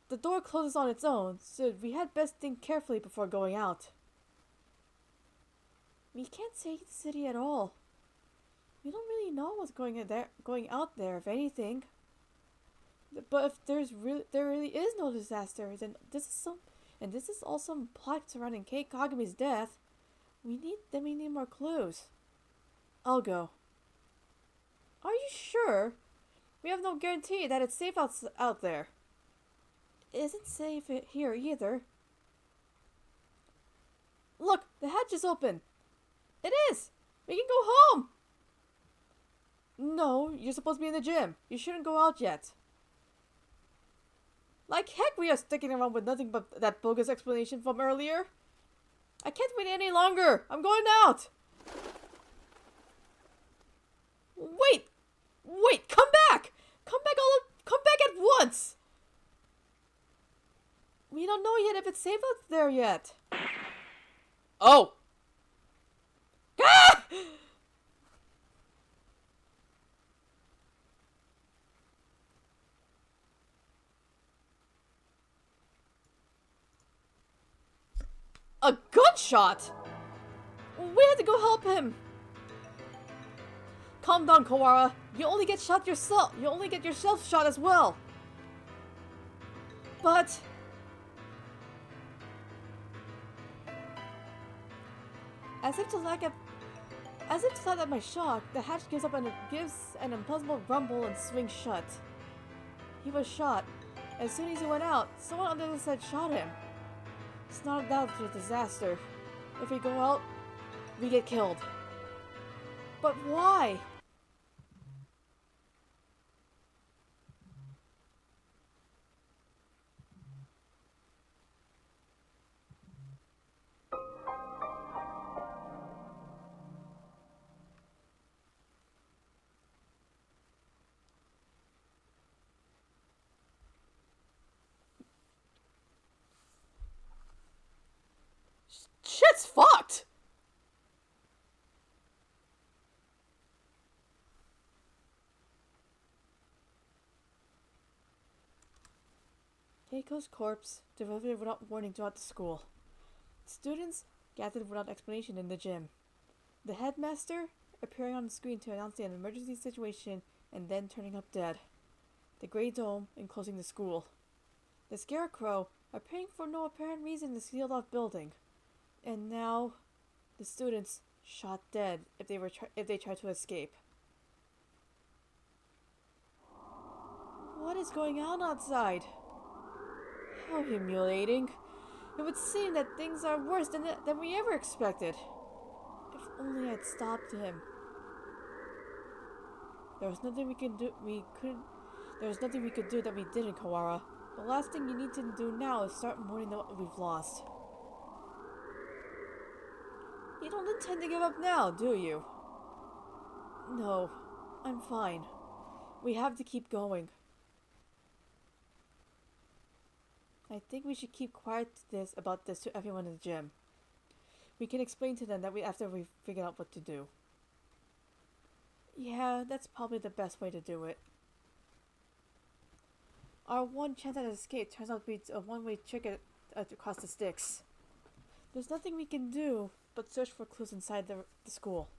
the door closes on its own, so we had best think carefully before going out. We can't take the city at all. We don't really know what's going out there, if anything. But if there really is no disaster, then this is all some plot surrounding Kate Kagami's death. We need more clues. I'll go. Are you sure? We have no guarantee that it's safe out there. It isn't safe here either. Look, the hatch is open. It is. We can go home. No, you're supposed to be in the gym. You shouldn't go out yet. Like heck, we are sticking around with nothing but that bogus explanation from earlier. I can't wait any longer. I'm going out. Wait, come back. Come back at once. We don't know yet if it's safe out there yet. Oh. Ah! A gunshot? We have to go help him. Calm down, Kawara. You only get shot yourself. You only get yourself shot as well. But as if to let out my shock, the hatch gives an impossible rumble and swings shut. He was shot. As soon as he went out, someone under the side shot him. It's not a doubt it's a disaster. If we go out, we get killed. But why? Shit's fucked! Keiko's corpse delivered without warning throughout the school. Students gathered without explanation in the gym. The headmaster appearing on the screen to announce an emergency situation and then turning up dead. The Grey Dome enclosing the school. The Scarecrow appearing for no apparent reason in the sealed-off building. And now, the students shot dead if they tried to escape. What is going on outside? How humiliating. It would seem that things are worse than we ever expected. If only I'd stopped him. There was nothing we could do that we didn't, Kawara. The last thing you need to do now is start mourning what we've lost. You don't intend to give up now, do you? No, I'm fine. We have to keep going. I think we should keep quiet about this to everyone in the gym. We can explain to them that after we figure out what to do. Yeah, that's probably the best way to do it. Our one chance at escape turns out to be a one-way ticket across the sticks. There's nothing we can do but search for clues inside the school.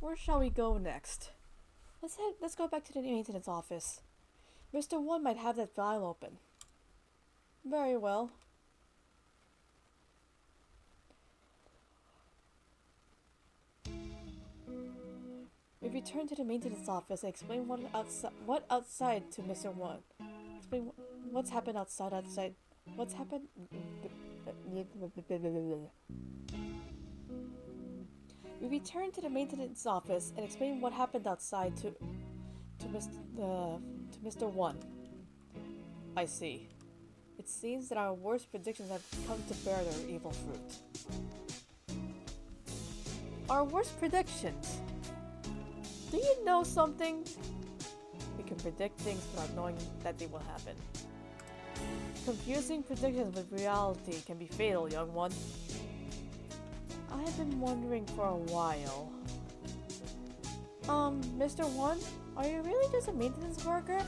Where shall we go next? Let's go back to the maintenance office. Mr. One might have that file open. Very well. We return to the maintenance office and explain what outside to Mr. One. Explain what's happened outside. What's happened? We return to the maintenance office and explain what happened outside to Mr. One. I see. It seems that our worst predictions have come to bear their evil fruit. Our worst predictions? Do you know something? We can predict things without knowing that they will happen. Confusing predictions with reality can be fatal, young one. I have been wondering for a while. Mr. One, are you really just a maintenance worker?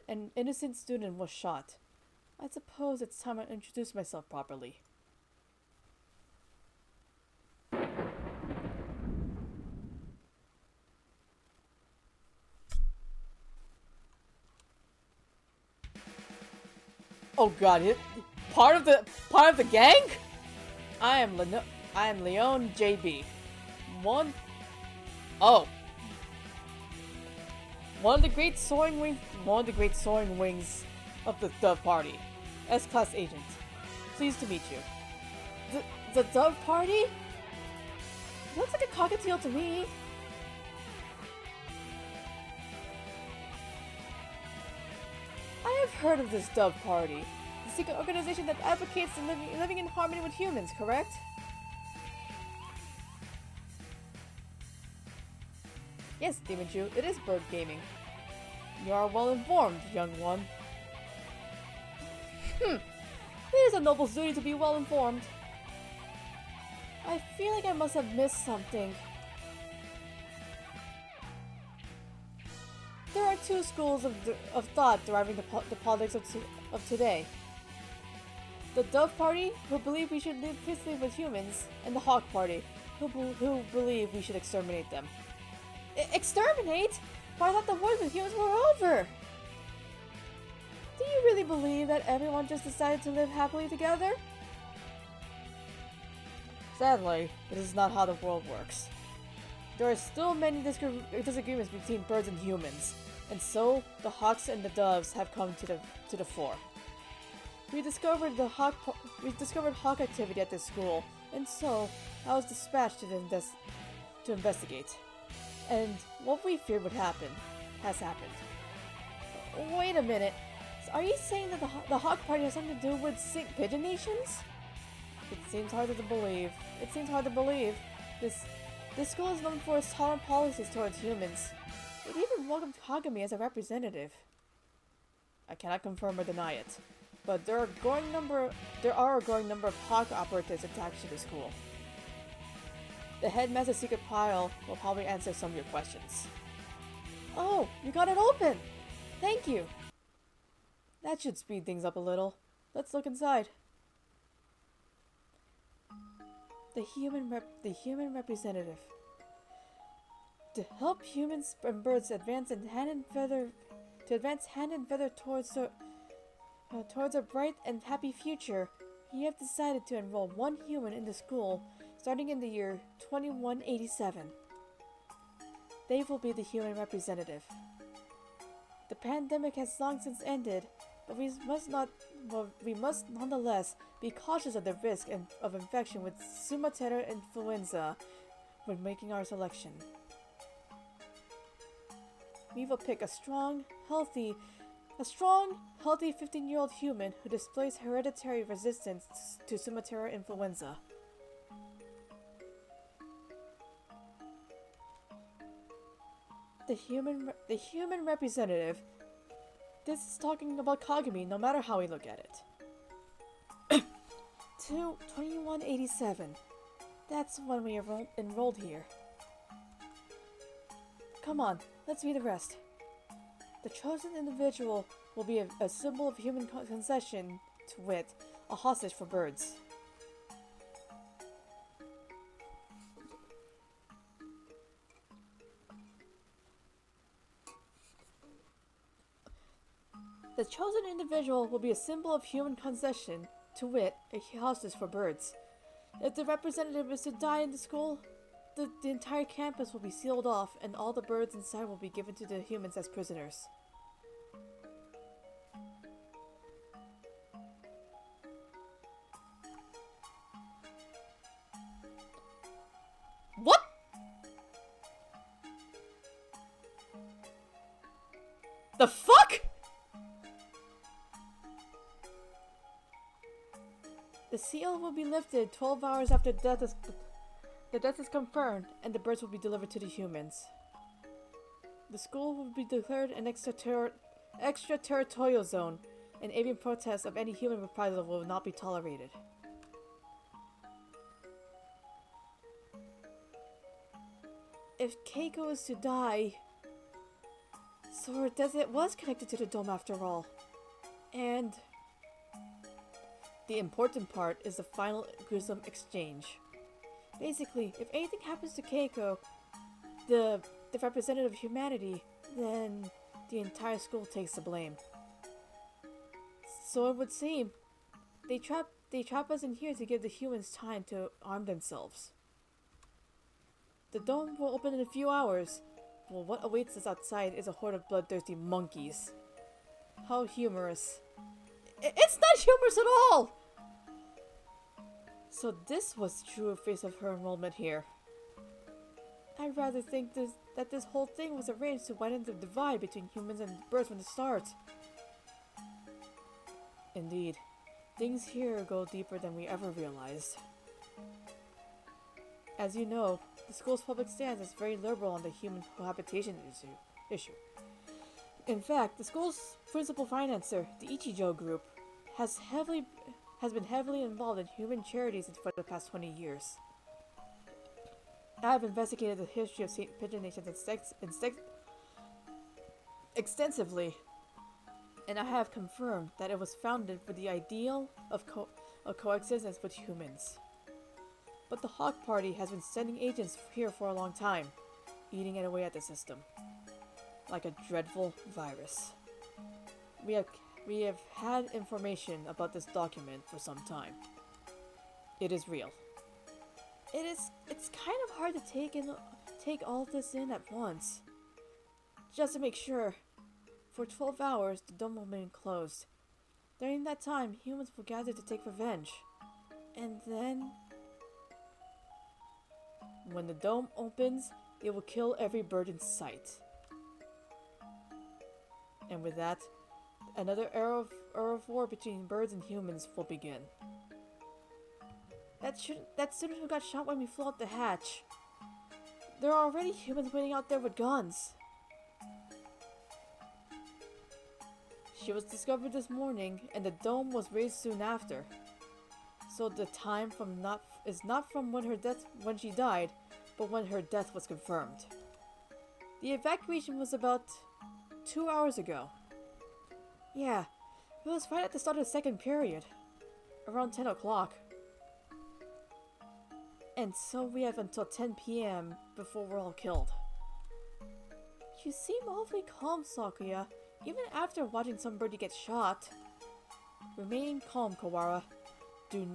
An innocent student was shot. I suppose it's time I introduce myself properly. Oh god, part of the gang? I am Leon JB. One of the great soaring wings of the Dove Party. S-Class Agent. Pleased to meet you. The Dove Party? Looks like a cockatiel to me. I have heard of this Dove Party. The secret organization that advocates living in harmony with humans, correct? Yes, Demon Jew, it is bird gaming. You are well informed, young one. It is a noble duty to be well informed. I feel like I must have missed something. There are two schools of thought deriving the politics of today. The Dove Party, who believe we should live peacefully with humans, and the Hawk Party, who believe we should exterminate them. Exterminate? But I thought the wars with humans were over! Do you really believe that everyone just decided to live happily together? Sadly, this is not how the world works. There are still many disagreements between birds and humans, and so the hawks and the doves have come to the fore. We discovered hawk activity at this school, and so I was dispatched to investigate. And what we feared would happen has happened. Wait a minute. So are you saying that the Hawk Party has something to do with St. Pigeon Nations? It seems hard to believe. This school is known for its tolerant policies towards humans. It even welcomed Kagami as a representative. I cannot confirm or deny it, but there are a growing number of Hawk operatives attached to the school. The headmaster's secret file will probably answer some of your questions. Oh, you got it open! Thank you! That should speed things up a little. Let's look inside. The human representative. To help humans and birds advance hand and feather towards a bright and happy future, you have decided to enroll one human in the school starting in the year 2187. They will be the human representative. The pandemic has long since ended, but we must nonetheless be cautious of the risk of infection with Sumatera influenza when making our selection. We will pick a strong, healthy 15-year-old human who displays hereditary resistance to Sumatera influenza. The human representative. This is talking about Kagami, no matter how we look at it. 2187. That's when we enrolled here. Come on, let's read the rest. The chosen individual will be a symbol of human concession, to wit, a hostage for birds. The chosen individual will be a symbol of human concession, to wit, a hostage for birds. If the representative is to die in the school, the entire campus will be sealed off and all the birds inside will be given to the humans as prisoners. What? The fuck? The seal will be lifted 12 hours after the death is confirmed, and the birds will be delivered to the humans. The school will be declared an extraterritorial zone, and avian protests of any human reprisal will not be tolerated. If Keiko is to die, so her death was connected to the dome after all. And the important part is the final gruesome exchange. Basically, if anything happens to Keiko, the representative of humanity, then the entire school takes the blame. So it would seem they trap us in here to give the humans time to arm themselves. The dome will open in a few hours. Well, what awaits us outside is a horde of bloodthirsty monkeys. How humorous. It's not humorous at all! So this was the true face of her enrollment here. I'd rather think that this whole thing was arranged to widen the divide between humans and birds from the start. Indeed, things here go deeper than we ever realized. As you know, the school's public stance is very liberal on the human cohabitation issue. In fact, the school's principal financer, the Ichijo Group, has been heavily involved in human charities for the past 20 years. I have investigated the history of St. Pigeon Nation extensively, and I have confirmed that it was founded with the ideal of coexistence with humans. But the Hawk Party has been sending agents here for a long time, eating away at the system, like a dreadful virus. We have had information about this document for some time. It is real. It's kind of hard to take all this in at once. Just to make sure, for 12 hours the dome will remain closed. During that time, humans will gather to take revenge. And then, when the dome opens, they will kill every bird in sight. And with that, another era of war between birds and humans will begin. That student who got shot when we flew out the hatch. There are already humans waiting out there with guns. She was discovered this morning, and the dome was raised soon after. So the time is not from when she died, but when her death was confirmed. The evacuation was about 2 hours ago. Yeah, it was right at the start of the second period, around 10 o'clock. And so we have until 10 p.m. before we're all killed. You seem awfully calm, Sakuya, even after watching somebody get shot. Remain calm, Kawara. Do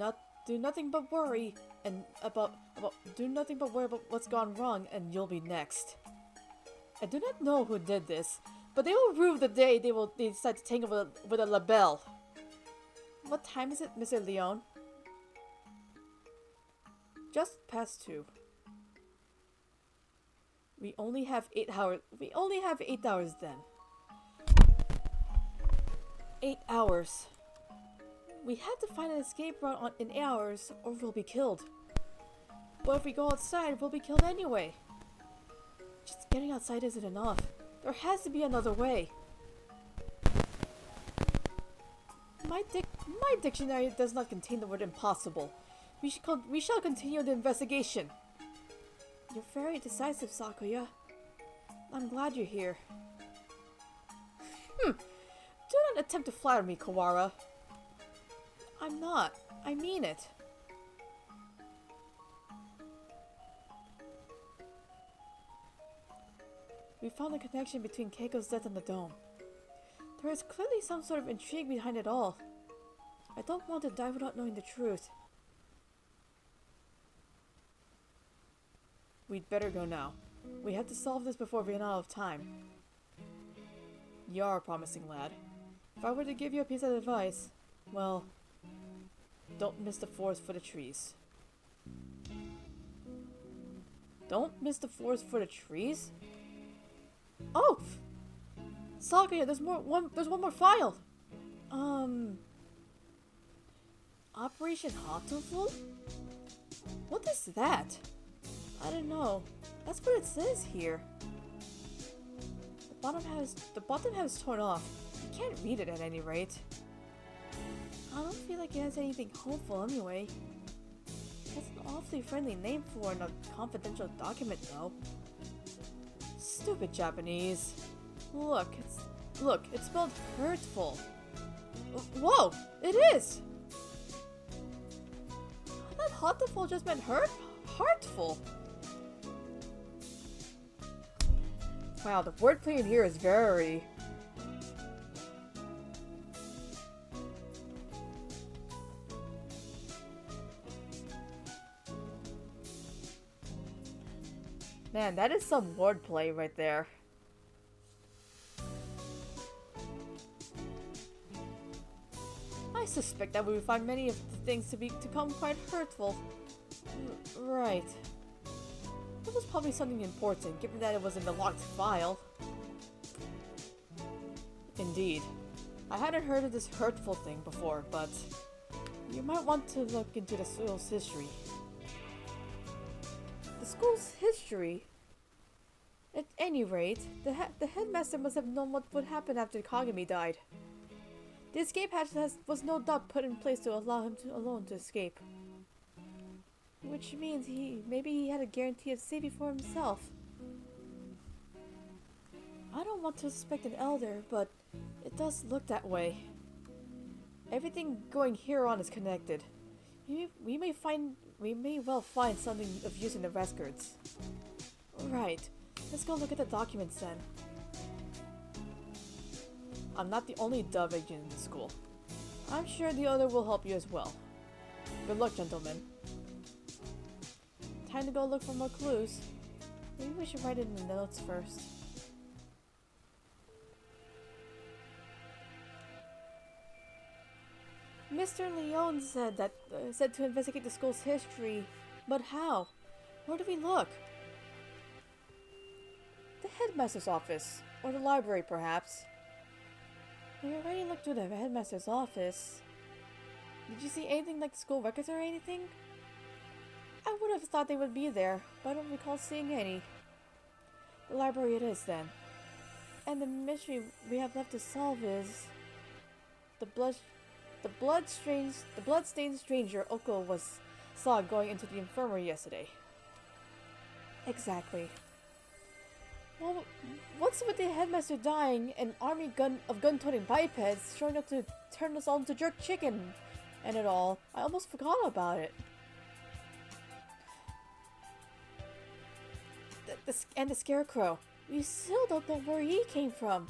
nothing but worry about what's gone wrong, and you'll be next. I do not know who did this, but they will rue the day they decide to tangle with a label. What time is it, Mr. Leon? Just past 2. We only have 8 hours. We only have 8 hours then. 8 hours. We have to find an escape route in 8 hours, or we'll be killed. But if we go outside, we'll be killed anyway. Just getting outside isn't enough. There has to be another way. My dictionary does not contain the word impossible. We shall continue the investigation. You're very decisive, Sakuya. I'm glad you're here. Do not attempt to flatter me, Kawara. I'm not. I mean it. We found a connection between Keiko's death and the dome. There is clearly some sort of intrigue behind it all. I don't want to die without knowing the truth. We'd better go now. We have to solve this before we run out of time. You're a promising lad. If I were to give you a piece of advice, well, don't miss the forest for the trees. Don't miss the forest for the trees? Oh! Sakuya, there's one more file! Operation Hatoful? What is that? I don't know. That's what it says here. The bottom half is torn off. You can't read it at any rate. I don't feel like it has anything hopeful anyway. That's an awfully friendly name for a confidential document though. Stupid Japanese. Look, it's spelled hurtful. Whoa! It is! I thought Hatoful just meant heartful. Wow, the wordplay in here is very... Man, that is some wordplay right there. I suspect that we will find many of the things to become quite hurtful. Right. It was probably something important, given that it was in the locked file. Indeed. I hadn't heard of this hurtful thing before, but you might want to look into the school's history. The school's history? At any rate, the headmaster must have known what would happen after Kagami died. The escape hatch was no doubt put in place to allow him alone to escape. Which means maybe he had a guarantee of safety for himself. I don't want to suspect an elder, but it does look that way. Everything going here on is connected. We may well find something of use in the records. Right. Let's go look at the documents then. I'm not the only dove agent in the school. I'm sure the other will help you as well. Good luck, gentlemen. Time to go look for more clues. Maybe we should write it in the notes first. Mr. Leon said to investigate the school's history, but how? Where do we look? The headmaster's office, or the library perhaps. We already looked through the headmaster's office. Did you see anything like school records or anything? I would have thought they would be there, but I don't recall seeing any. The library it is then. And the mystery we have left to solve is... The blood, the blood-stained stranger Oko saw going into the infirmary yesterday. Exactly. Well, what's with the headmaster dying and of gun-toting bipeds showing up to turn us all into jerk chicken and it all? I almost forgot about it. And the scarecrow. We still don't know where he came from.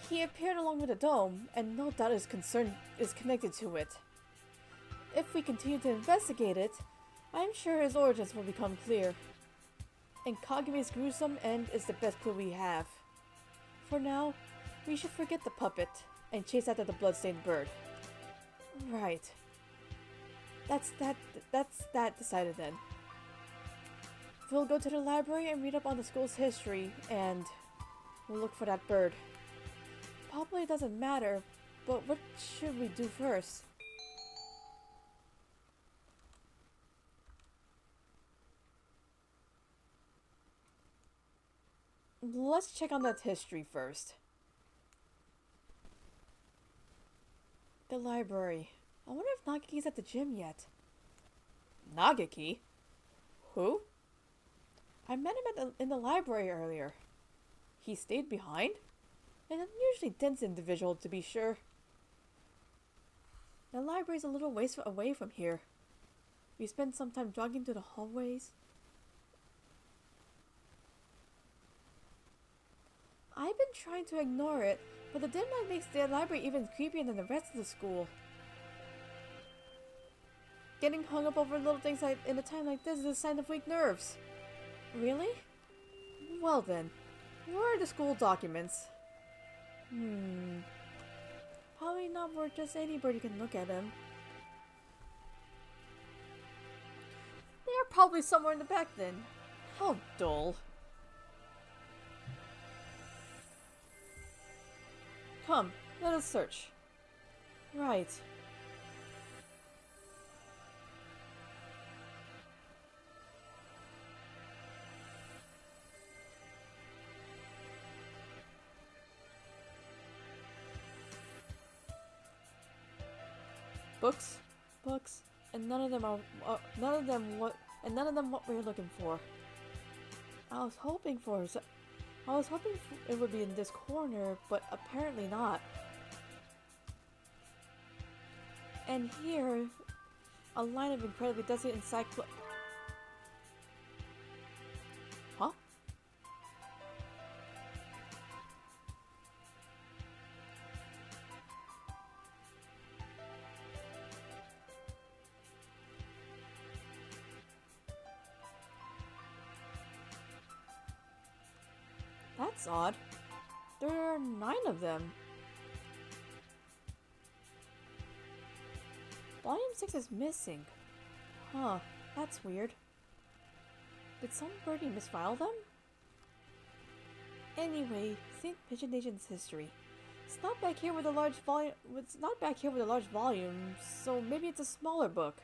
He appeared along with the dome, and no doubt is connected to it. If we continue to investigate it, I'm sure his origins will become clear. And Kageme's gruesome end is the best clue we have. For now, we should forget the puppet and chase after the bloodstained bird. Right. That's that decided then. We'll go to the library and read up on the school's history, and we'll look for that bird. Probably doesn't matter, but what should we do first? Let's check on that history first. The library. I wonder if Nageki's at the gym yet. Nageki? Who? I met him in the library earlier. He stayed behind? An unusually dense individual, to be sure. The library's a little ways away from here. We spent some time jogging through the hallways. I've been trying to ignore it, but the dim light makes the library even creepier than the rest of the school. Getting hung up over little things in a time like this is a sign of weak nerves. Really? Well then, where are the school documents? Probably not where just anybody can look at them. They're probably somewhere in the back then. How dull. Come, let us search. Right. Books, and none of them what we're looking for. I was hoping it would be in this corner, but apparently not. And here, a line of incredibly desolate encyclopedias. Huh? That's odd. There are 9 of them. Volume 6 is missing. Huh, that's weird. Did somebody misfile them? Anyway, St. Pigeon Nation's history. It's not back here with a large volume. It's not back here with a large volume, so maybe it's a smaller book.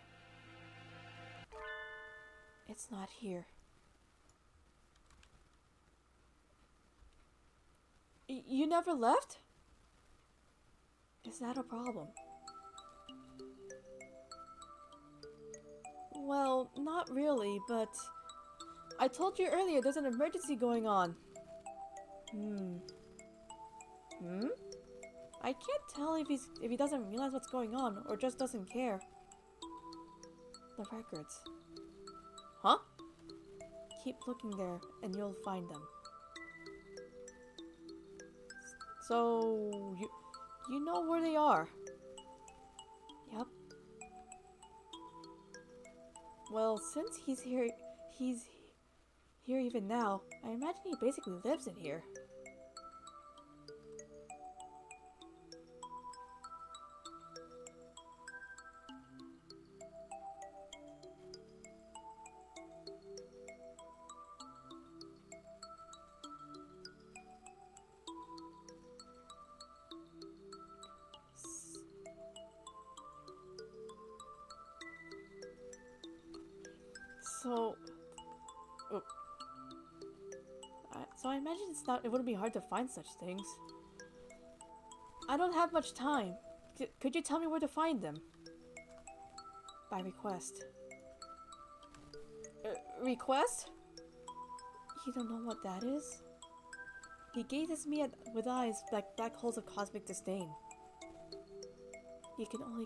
It's not here. You never left? Is that a problem? Well, not really, but I told you earlier there's an emergency going on. I can't tell if he doesn't realize what's going on or just doesn't care. The records. Huh? Keep looking there and you'll find them. So, you know where they are? Yep. Well, since he's here even now, I imagine he basically lives in here. So I imagine it wouldn't be hard to find such things. I don't have much time. Could you tell me where to find them? By request. Request? You don't know what that is? He gazes me with eyes like black holes of cosmic disdain. You can only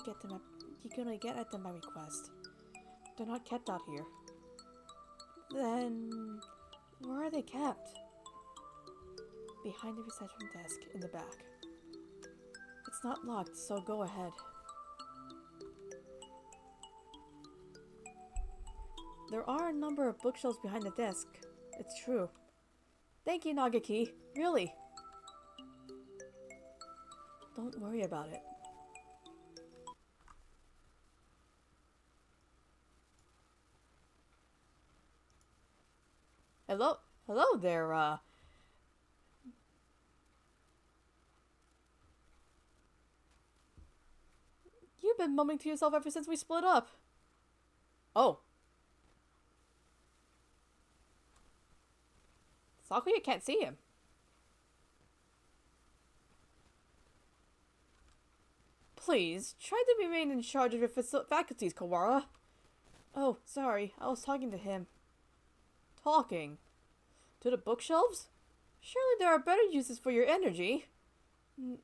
get at them by request. They're not kept out here. Then where are they kept? Behind the reception desk in the back. It's not locked, so go ahead. There are a number of bookshelves behind the desk. It's true. Thank you, Nagaki. Really. Don't worry about it. Hello there, You've been mumbling to yourself ever since we split up. Oh. Sakuya can't see him. Please, try to remain in charge of your faculties, Kawara. Oh, sorry, I was talking to him. Talking? To the bookshelves? Surely there are better uses for your energy.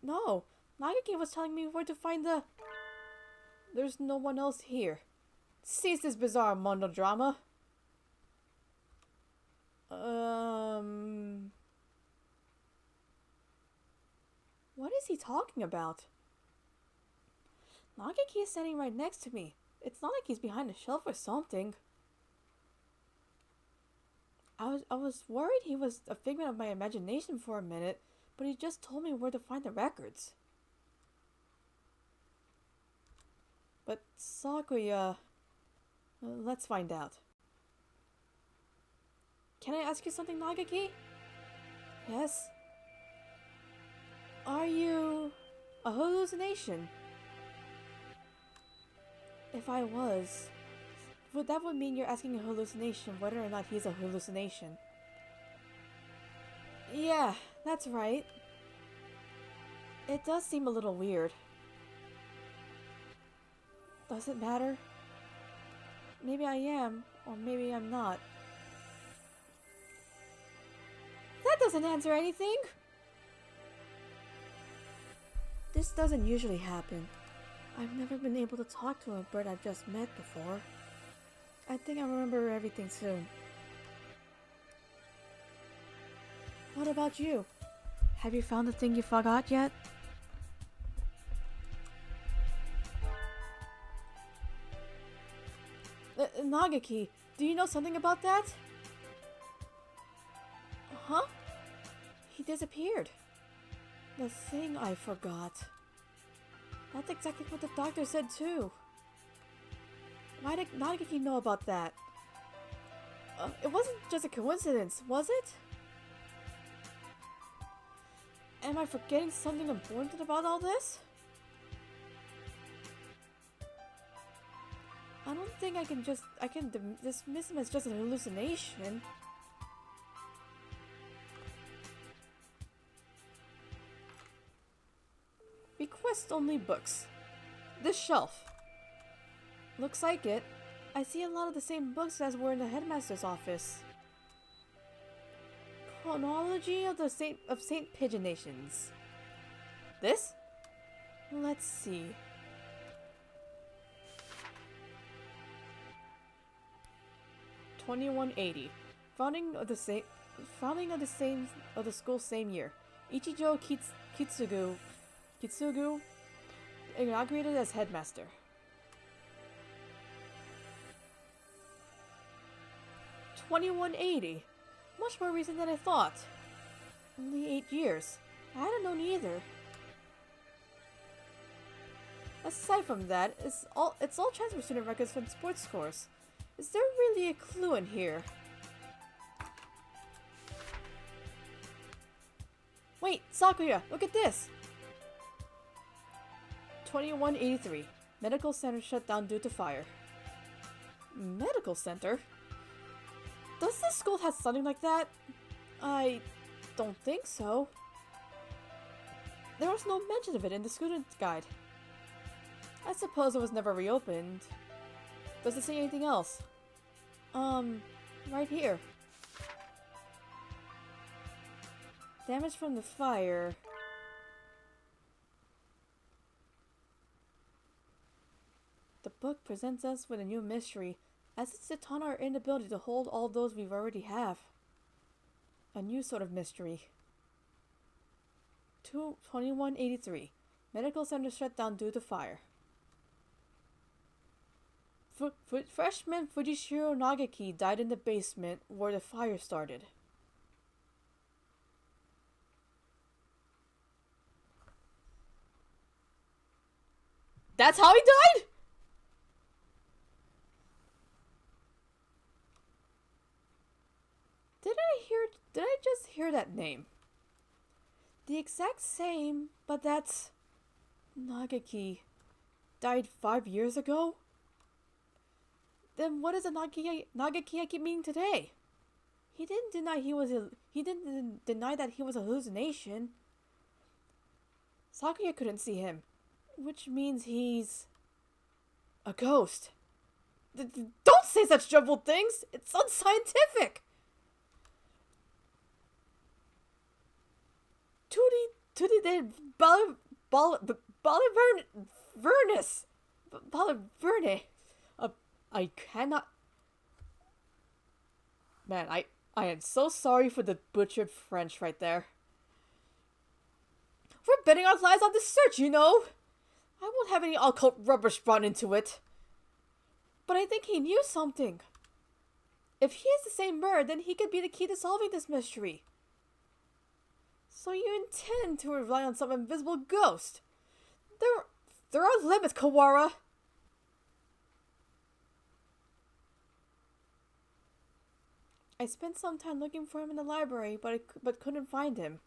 No, Nagaki was telling me where to find the... There's no one else here. Cease this bizarre monodrama. What is he talking about? Nagaki is standing right next to me. It's not like he's behind a shelf or something. I was worried he was a figment of my imagination for a minute, but he just told me where to find the records. But Sakuya... let's find out. Can I ask you something, Nagaki? Yes? Are you... a hallucination? If I was... that would mean you're asking a hallucination whether or not he's a hallucination. Yeah, that's right. It does seem a little weird. Does it matter? Maybe I am, or maybe I'm not. That doesn't answer anything! This doesn't usually happen. I've never been able to talk to a bird I've just met before. I think I'll remember everything soon. What about you? Have you found the thing you forgot yet? Nagaki, do you know something about that? Huh? He disappeared. The thing I forgot. That's exactly what the doctor said too. Why did Nagaki know about that? It wasn't just a coincidence, was it? Am I forgetting something important about all this? I don't think I can dismiss him as just an hallucination. Request only books. This shelf. Looks like it. I see a lot of the same books as were in the headmaster's office. Chronology of the Saint Pigeon Nations. This? Let's see. (2180) Founding of the school same year. Ichijo Kitsugu inaugurated as headmaster. 2180. Much more recent than I thought. Only 8 years. I hadn't known either. Aside from that, it's all transfer student records from sports scores. Is there really a clue in here? Wait, Sakuya, look at this! 2183. Medical center shut down due to fire. Medical center? Does this school have something like that? I don't think so. There was no mention of it in the student's guide. I suppose it was never reopened. Does it say anything else? Right here. Damage from the fire. The book presents us with a new mystery, as it's to taunt our inability to hold all those we already have. A new sort of mystery. 2183. Medical center shut down due to fire. Freshman Fujishiro Nagaki died in the basement where the fire started. That's how he died? Did I just hear that name? The exact same, but that's... Nagaki died 5 years ago? Then what is a Nagaki I keep meeting today? He didn't deny that he was a hallucination. Sakuya couldn't see him, which means he's a ghost. Don't say such jumbled things! It's unscientific! Tutti de Baliverne. I cannot... Man, I am so sorry for the butchered French right there. We're betting our lives on this search, you know! I won't have any occult rubbish brought into it. But I think he knew something. If he is the same bird, then he could be the key to solving this mystery. So you intend to rely on some invisible ghost? There are limits, Kawara! I spent some time looking for him in the library, but couldn't find him.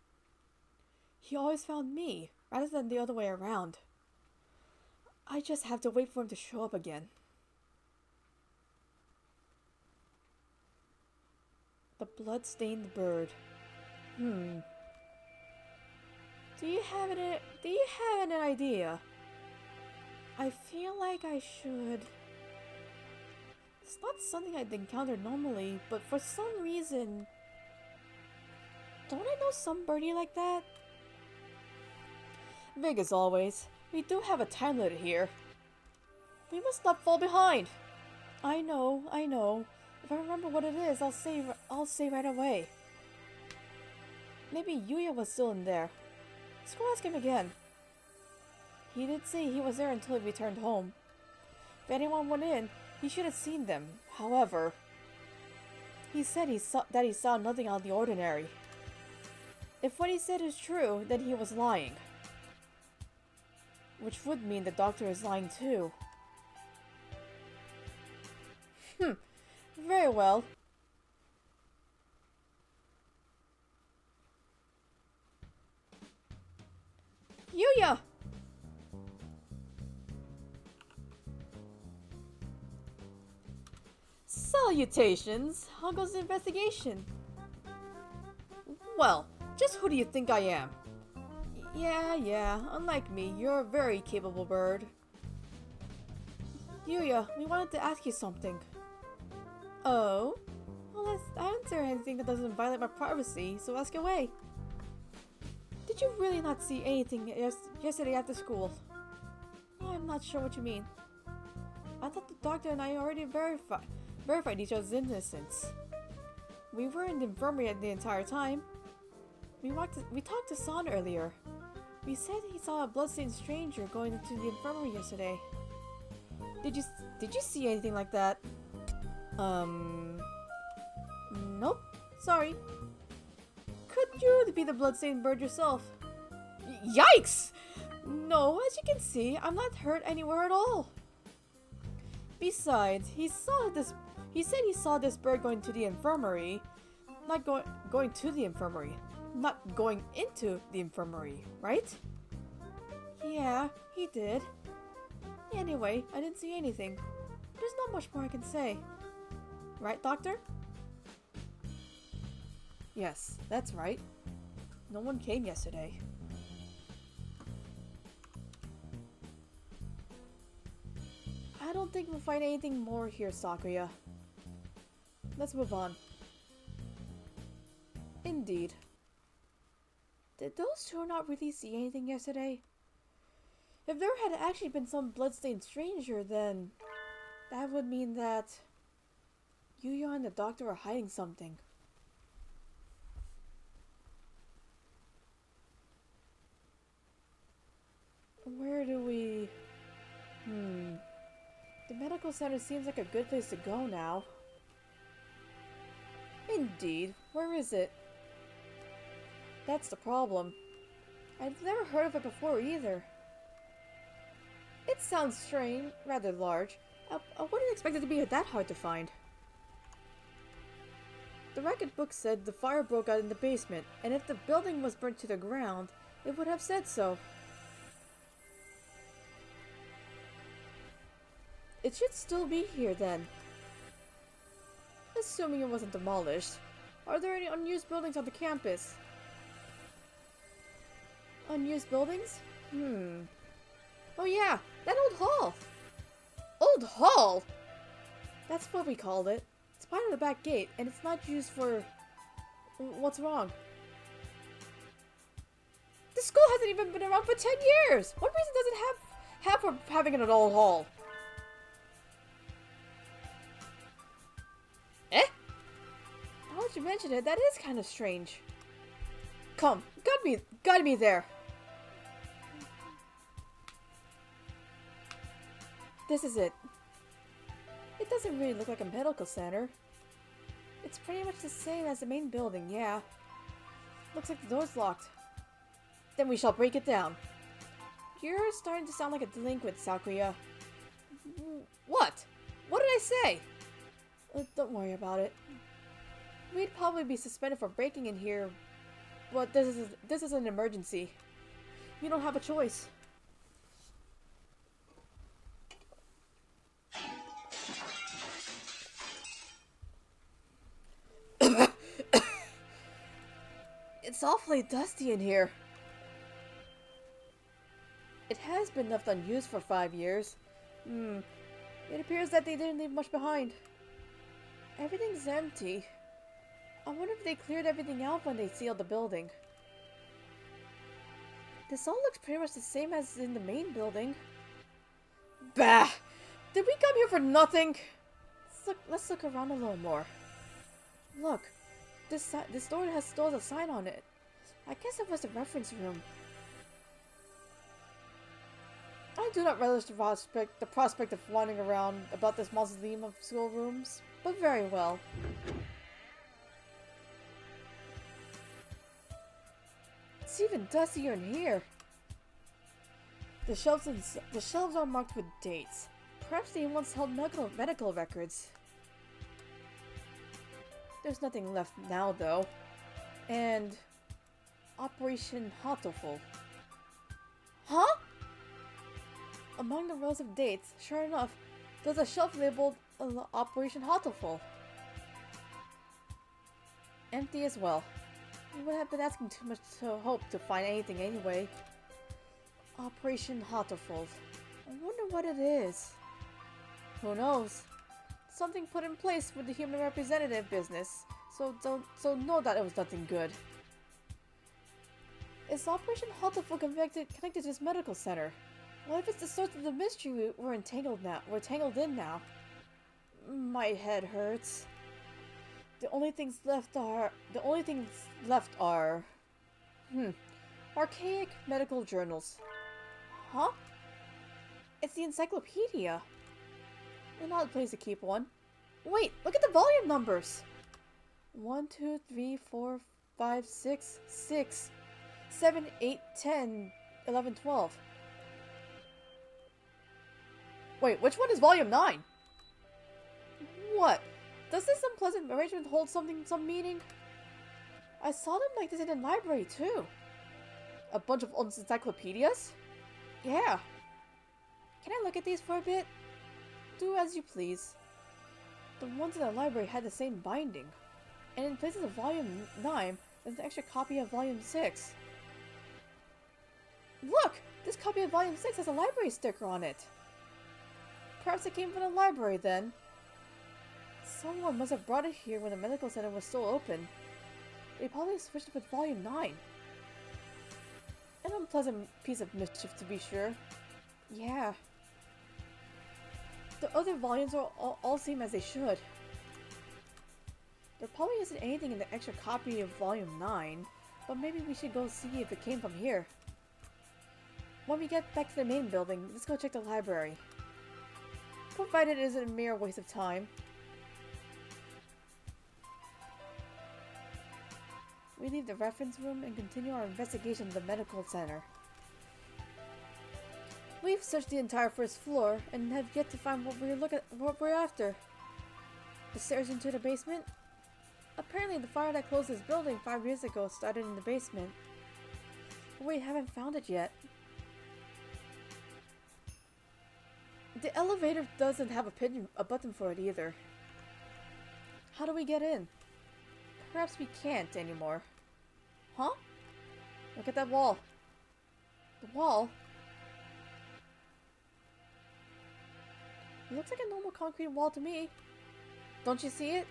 He always found me, rather than the other way around. I just have to wait for him to show up again. The blood-stained bird. Do you have an idea? I feel like I should... It's not something I'd encounter normally, but for some reason... Don't I know some birdie like that? Big as always, we do have a time limit here. We must not fall behind. I know. If I remember what it is, I'll say right away. Maybe Yuya was still in there. Let's go ask him again. He did say he was there until he returned home. If anyone went in, he should have seen them. However, he said he saw nothing out of the ordinary. If what he said is true, then he was lying. Which would mean the doctor is lying too. Very well. Yuya! Salutations! How goes the investigation? Well, just who do you think I am? Yeah, unlike me, you're a very capable bird. Yuya, we wanted to ask you something. Oh? Well, let's answer anything that doesn't violate my privacy, so ask away. Did you really not see anything yesterday after school? I'm not sure what you mean. I thought the doctor and I already verified each other's innocence. We were in the infirmary the entire time. We talked to San earlier. We said he saw a bloodstained stranger going into the infirmary yesterday. Did you see anything like that? Nope. Sorry. Could you be the bloodstained bird yourself? Yikes! No, as you can see, I'm not hurt anywhere at all. Besides, he said he saw this bird going to the infirmary. Not going to the infirmary. Not going into the infirmary, right? Yeah, he did. Anyway, I didn't see anything. There's not much more I can say. Right, Doctor? Yes, that's right. No one came yesterday. I don't think we'll find anything more here, Sakuya. Let's move on. Indeed. Did those two not really see anything yesterday? If there had actually been some bloodstained stranger, then that would mean that Yuya and the doctor are hiding something. Where do we... The medical center seems like a good place to go now. Indeed. Where is it? That's the problem. I've never heard of it before either. It sounds strange, rather large. I wouldn't expect it to be that hard to find. The record book said the fire broke out in the basement, and if the building was burnt to the ground, it would have said so. It should still be here then. Assuming it wasn't demolished. Are there any unused buildings on the campus? Unused buildings? Oh yeah, that old hall! Old hall? That's what we called it. It's part of the back gate, and it's not used for... What's wrong? The school hasn't even been around for 10 years! What reason does it have for having an old hall? Eh? Now that you mention it, that is kind of strange. Come, guide me there. This is it. It doesn't really look like a medical center. It's pretty much the same as the main building, yeah. Looks like the door's locked. Then we shall break it down. You're starting to sound like a delinquent, Sakuya. What? What did I say? Don't worry about it. We'd probably be suspended for breaking in here, but this is an emergency. You don't have a choice. It's awfully dusty in here. It has been left unused for 5 years. It appears that they didn't leave much behind. Everything's empty. I wonder if they cleared everything out when they sealed the building. This all looks pretty much the same as in the main building. Bah! Did we come here for nothing? Let's look around a little more. Look, this door still has a sign on it. I guess it was the reference room. I do not relish the prospect of wandering around about this mausoleum of schoolrooms, but very well. It's even dustier in here. The shelves are marked with dates. Perhaps they once held medical records. There's nothing left now, though. And... Operation Hatoful. Huh? Among the rows of dates, sure enough, there's a shelf labeled Operation Hatoful. Empty as well. You would have been asking too much to hope to find anything anyway. Operation Hatoful. I wonder what it is. Who knows? Something put in place with the human representative business, so know that it was nothing good. Is Operation Hatoful connected to this medical center? What if it's the source of the mystery we're entangled in now? My head hurts. The only things left are archaic medical journals. Huh? It's the encyclopedia. An odd place to keep one. Wait, look at the volume numbers. 1, 2, 3, 4, 5, 6, 6, 7, 8, 10, 11, 12. Wait, which one is volume 9? What? Does this unpleasant arrangement hold some meaning? I saw them like this in the library too. A bunch of old encyclopedias? Yeah. Can I look at these for a bit? Do as you please. The ones in the library had the same binding. And in place of volume 9, there's an extra copy of volume 6. Look! This copy of volume 6 has a library sticker on it. Perhaps it came from the library then. Someone must have brought it here when the medical center was still open. They probably switched it with Volume 9. An unpleasant piece of mischief, to be sure. Yeah. The other volumes all seem as they should. There probably isn't anything in the extra copy of Volume 9, but maybe we should go see if it came from here. When we get back to the main building, let's go check the library. Provided it isn't a mere waste of time. We leave the reference room and continue our investigation of the medical center. We've searched the entire first floor and have yet to find what we're after. The stairs into the basement? Apparently the fire that closed this building 5 years ago started in the basement. But we haven't found it yet. The elevator doesn't have a button for it either. How do we get in? Perhaps we can't anymore. Huh? Look at that wall. The wall? It looks like a normal concrete wall to me. Don't you see it?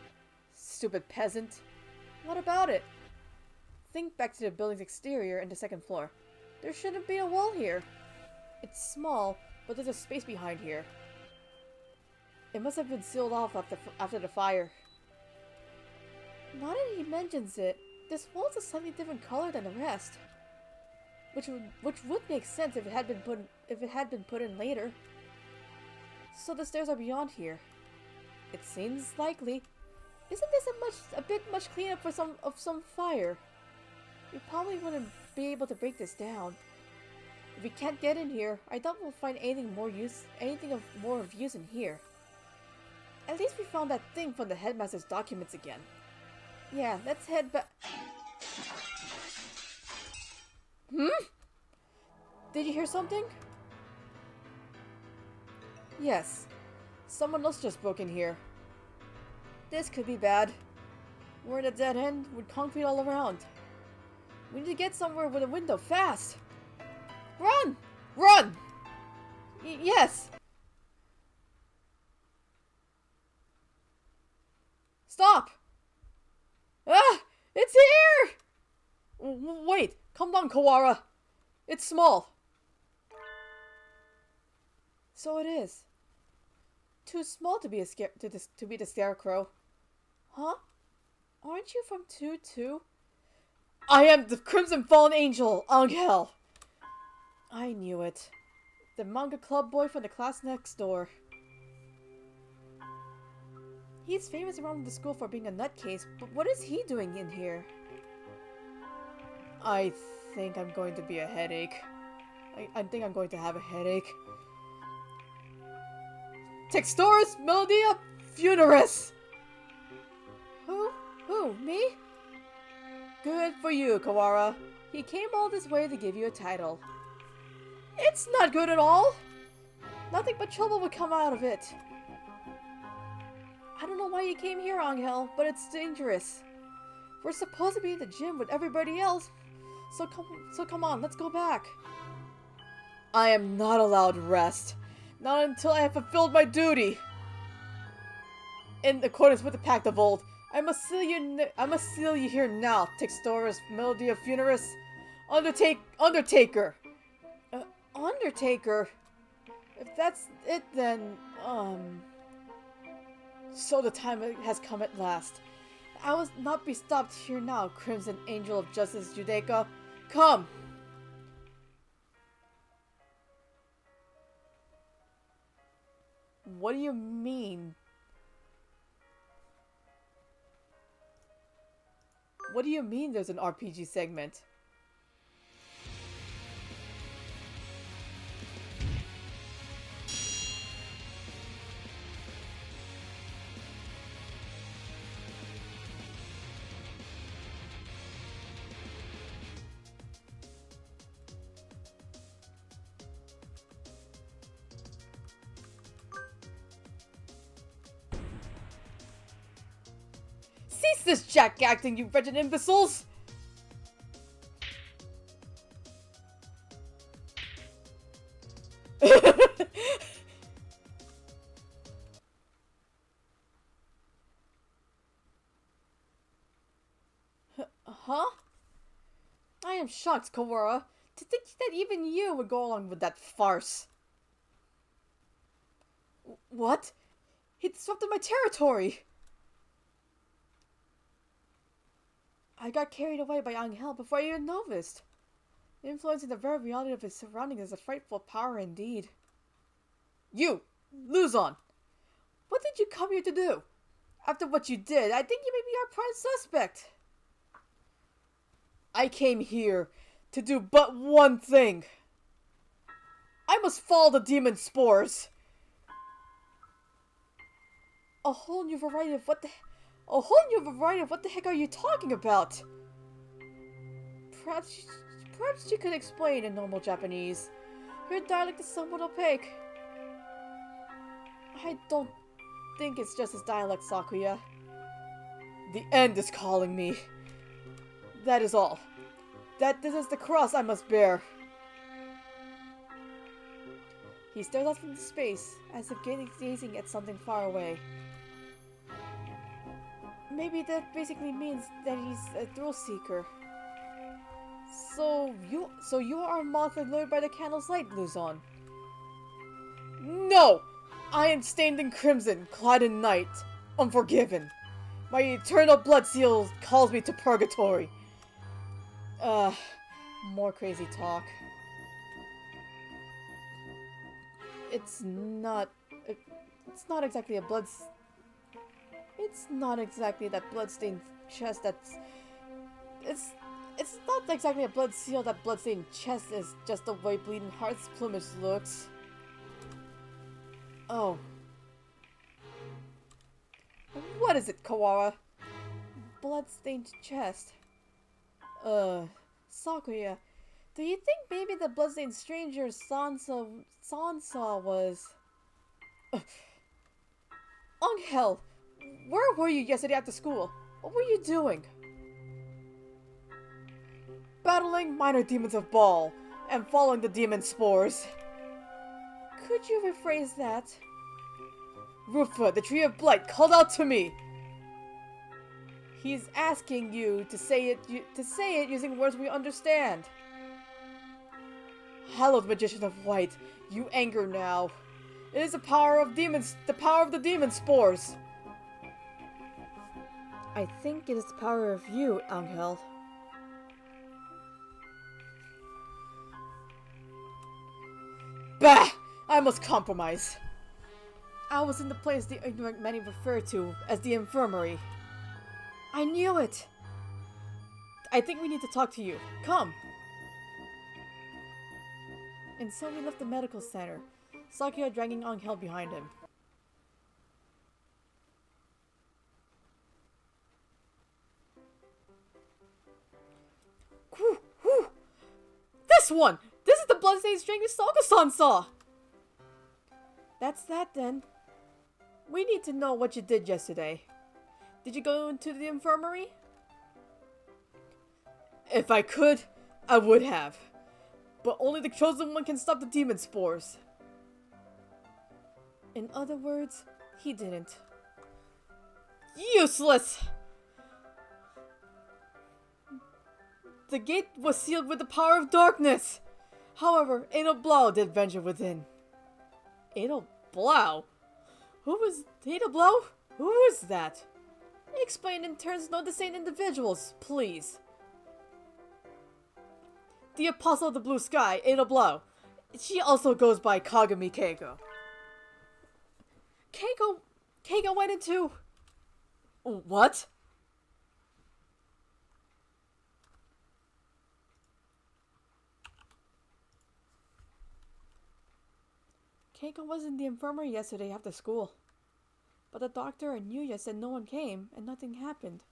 Stupid peasant. What about it? Think back to the building's exterior and the second floor. There shouldn't be a wall here. It's small, but there's a space behind here. It must have been sealed off after the fire. Now that he mentions it, this wall is a slightly different color than the rest. Which would make sense if it had been put in later. So the stairs are beyond here. It seems likely. Isn't this a bit much cleanup for some fire? We probably wouldn't be able to break this down. If we can't get in here, I doubt we'll find anything of more use in here. At least we found that thing from the headmaster's documents again. Yeah, let's head back. Did you hear something? Yes. Someone else just broke in here. This could be bad. We're at a dead end with concrete all around. We need to get somewhere with a window fast. Run! Run! Yes! Stop! Ah! It's here! Wait! Calm down, Kawara. It's small. So it is. Too small to be the Scarecrow. Huh? Aren't you from 2-2? I am the Crimson Fallen Angel, Angel! I knew it. The manga club boy from the class next door. He's famous around the school for being a nutcase, but what is he doing in here? I think I'm going to be a headache. I think I'm going to have a headache. Textoris Melodia Funeris! Who? Me? Good for you, Kawara. He came all this way to give you a title. It's not good at all! Nothing but trouble would come out of it. I don't know why you came here, Angel, but it's dangerous. We're supposed to be in the gym with everybody else, so come on, let's go back. I am not allowed rest. Not until I have fulfilled my duty. In accordance with the Pact of Old, I must seal you here now, Textoris Melodia Funeris. Undertaker. Undertaker? If that's it, then, So the time has come at last. I will not be stopped here now, Crimson Angel of Justice Judaica. Come! What do you mean? What do you mean there's an RPG segment? Cease this jack acting, you wretched imbeciles! huh? I am shocked, Kawara, to think that even you would go along with that farce. What? He disrupted my territory! I got carried away by Angel before I even noticed. Influencing the very reality of his surroundings is a frightful power indeed. You! Luzon! What did you come here to do? After what you did, I think you may be our prime suspect. I came here to do but one thing. I must follow the demon spores. A whole new variety of what the heck are you talking about? Perhaps you could explain in normal Japanese. Your dialect is somewhat opaque. I don't think it's just his dialect, Sakuya. The end is calling me. That is all. This is the cross I must bear. He stares off into space, as if gazing at something far away. Maybe that basically means that he's a thrill seeker. So you are a moth lured by the candle's light, Luzon. No! I am stained in crimson, clad in night, unforgiven. My eternal blood seal calls me to purgatory. More crazy talk. It's not exactly a It's not exactly that bloodstained chest that's... It's not exactly a blood seal. That bloodstained chest is just the way Bleeding Heart's plumage looks. Oh. What is it, Kawara? Bloodstained chest. Sakuya, do you think maybe the bloodstained stranger Sansa was... Angel! Where were you yesterday after school? What were you doing? Battling minor demons of Baal and following the demon spores. Could you rephrase that? Rufa, the Tree of Blight, called out to me. He's asking you to say it using words we understand. Hallowed Magician of White, you anger now. It is the power of demons, the power of the demon spores. I think it is the power of you, Angel. Bah! I must compromise. I was in the place the ignorant many refer to as the infirmary. I knew it! I think we need to talk to you. Come! And so we left the medical center, Sakuya dragging Angel behind him. Whew, whew. This one! This is the bloodstained stranger Sakuya-san saw! That's that then. We need to know what you did yesterday. Did you go into the infirmary? If I could, I would have. But only the chosen one can stop the demon spores. In other words, he didn't. Useless! The gate was sealed with the power of darkness. However, Ada Blau did venture within. Ada Blau? Who was Ada Blau? Who is that? Explain in terms no the same individuals, please. The Apostle of the Blue Sky, Ada Blau. She also goes by Kagami Keiko. Keiko went into... What? Keiko was in the infirmary yesterday after school. But the doctor and Yuya said no one came and nothing happened.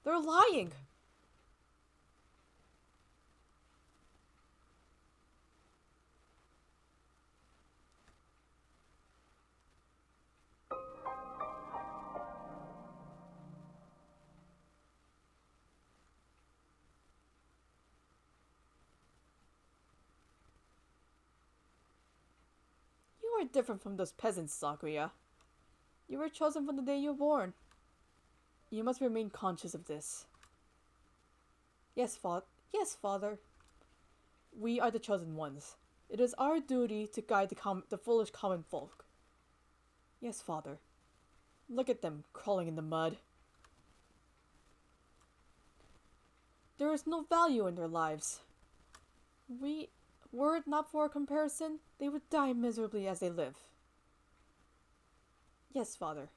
They're lying! You are different from those peasants, Sakuya. You were chosen from the day you were born. You must remain conscious of this. Yes, Father. We are the chosen ones. It is our duty to guide the foolish common folk. Yes, Father. Look at them crawling in the mud. There is no value in their lives. Were it not for a comparison, they would die miserably as they live. Yes, Father.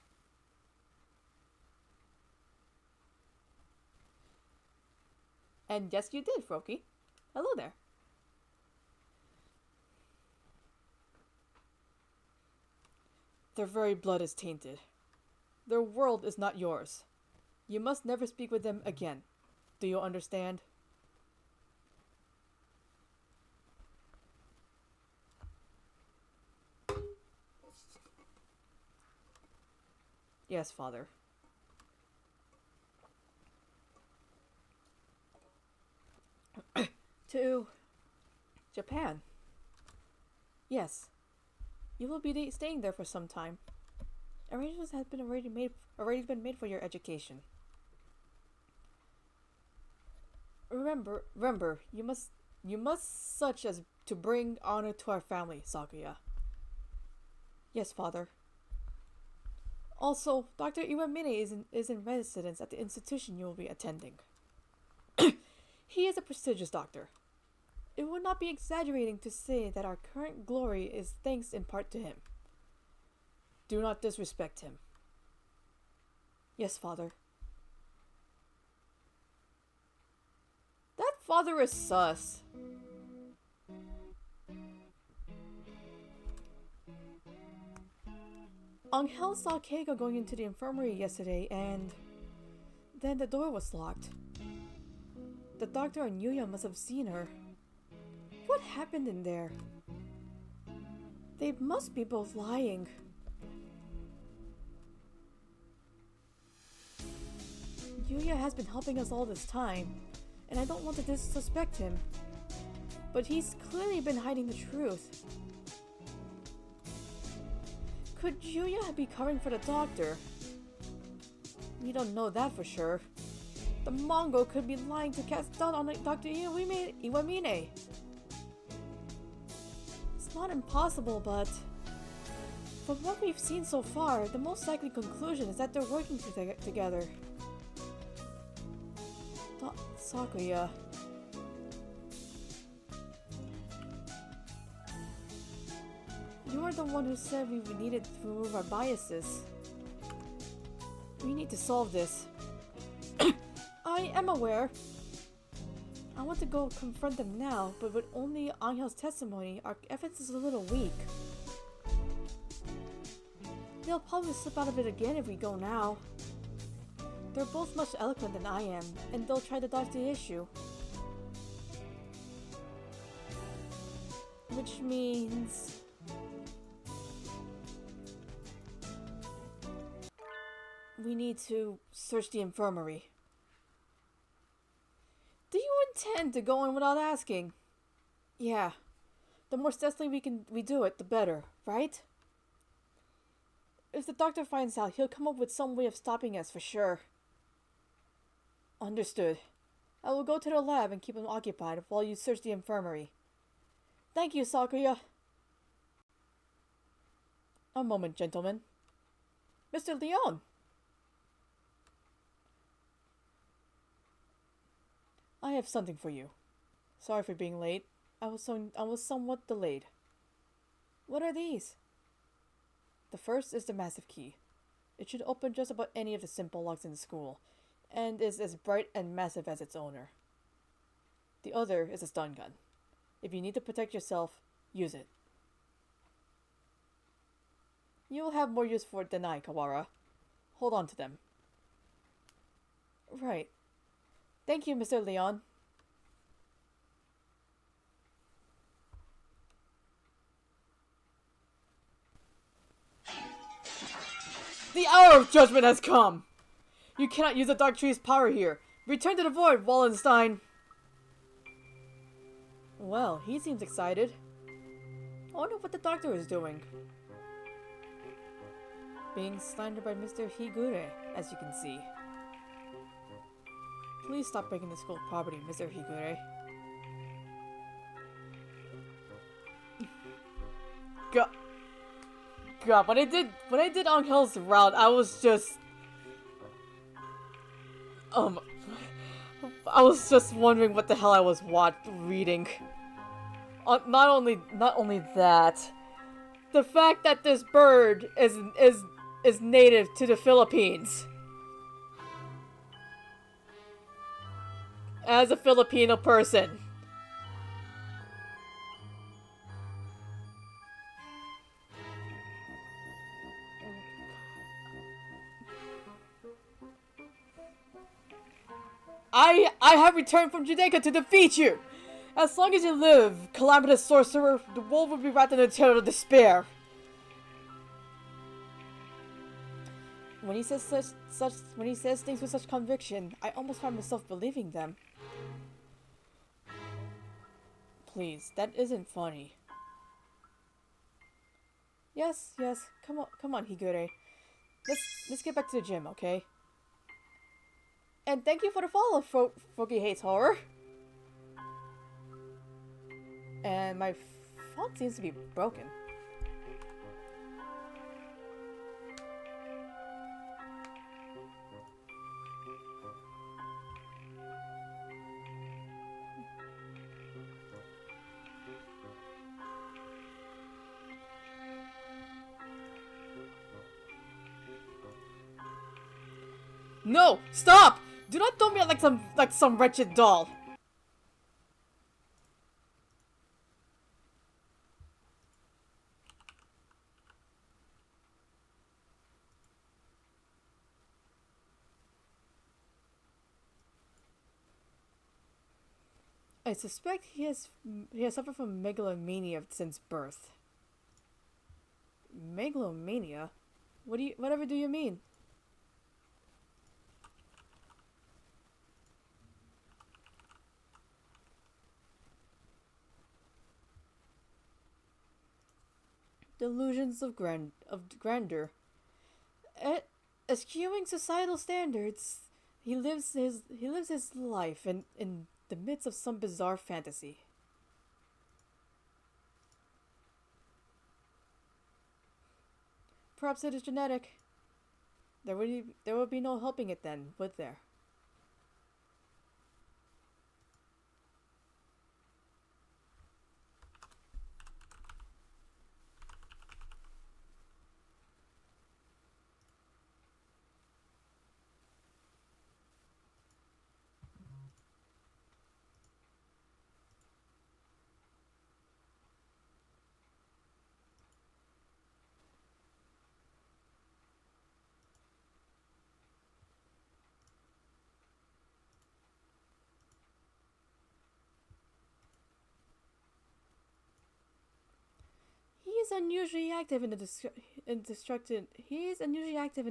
And yes, you did, Froki. Hello there. Their very blood is tainted. Their world is not yours. You must never speak with them again. Do you understand? Yes, Father. To Japan. Yes. You will be staying there for some time. Arrangements have been already been made for your education. Remember, you must such as to bring honor to our family, Sakuya. Yes, Father. Also, Dr. Iwamine is in residence at the institution you will be attending. He is a prestigious doctor. It would not be exaggerating to say that our current glory is thanks in part to him. Do not disrespect him. Yes, Father. That father is sus. Angel saw Keiko going into the infirmary yesterday and then the door was locked. The doctor and Yuya must have seen her. What happened in there? They must be both lying. Yuya has been helping us all this time, and I don't want to disrespect him. But he's clearly been hiding the truth. Could Yuya be covering for the doctor? We don't know that for sure. The Mongo could be lying to cast doubt on Dr. Iwamine. It's not impossible, but from what we've seen so far, the most likely conclusion is that they're working together. Sakuya. You are the one who said we needed to remove our biases. We need to solve this. I am aware. I want to go confront them now, but with only Angel's testimony, our evidence is a little weak. They'll probably slip out of it again if we go now. They're both much eloquent than I am, and they'll try to dodge the issue. Which means... we need to search the infirmary. Do you intend to go in without asking? Yeah. The more stealthily we do it, the better, right? If the doctor finds out, he'll come up with some way of stopping us for sure. Understood. I will go to the lab and keep him occupied while you search the infirmary. Thank you, Sakuya. A moment, gentlemen. Mr. Leon! I have something for you. Sorry for being late. I was somewhat delayed. What are these? The first is the massive key. It should open just about any of the simple locks in the school, and is as bright and massive as its owner. The other is a stun gun. If you need to protect yourself, use it. You will have more use for it than I, Kawara. Hold on to them. Right. Thank you, Mr. Leon. The hour of judgment has come! You cannot use the Dark Tree's power here. Return to the void, Wallenstein! Well, he seems excited. I wonder what the doctor is doing. Being slandered by Mr. Higure, as you can see. Please stop breaking the school property, Mr. Higure. God, God, when I did Angel's route, I was just, I was just wondering what the hell I was reading. Not only that, the fact that this bird is native to the Philippines. As a Filipino person. I have returned from Jamaica to defeat you! As long as you live, calamitous sorcerer, the world will be wrapped in a terrible despair. When he says when he says things with such conviction, I almost find myself believing them. Please, that isn't funny. Yes, come on, Higure. Let's get back to the gym, okay? And thank you for the follow, Foggy Hates Horror. And my font seems to be broken. No! Stop! Do not throw me like some wretched doll. I suspect he has suffered from megalomania since birth. Megalomania? Whatever do you mean? Delusions of grandeur. Eschewing societal standards, he lives his life in the midst of some bizarre fantasy. Perhaps it is genetic. There would be no helping it then, would there? He is unusually active in the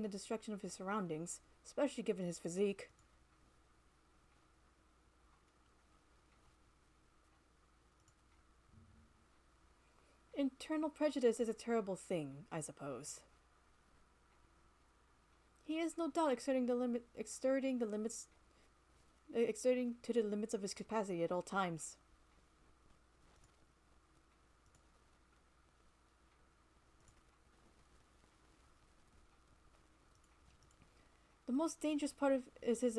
destruction of his surroundings, especially given his physique. Internal prejudice is a terrible thing, I suppose. He is no doubt exerting to the limits of his capacity at all times. The most dangerous part of his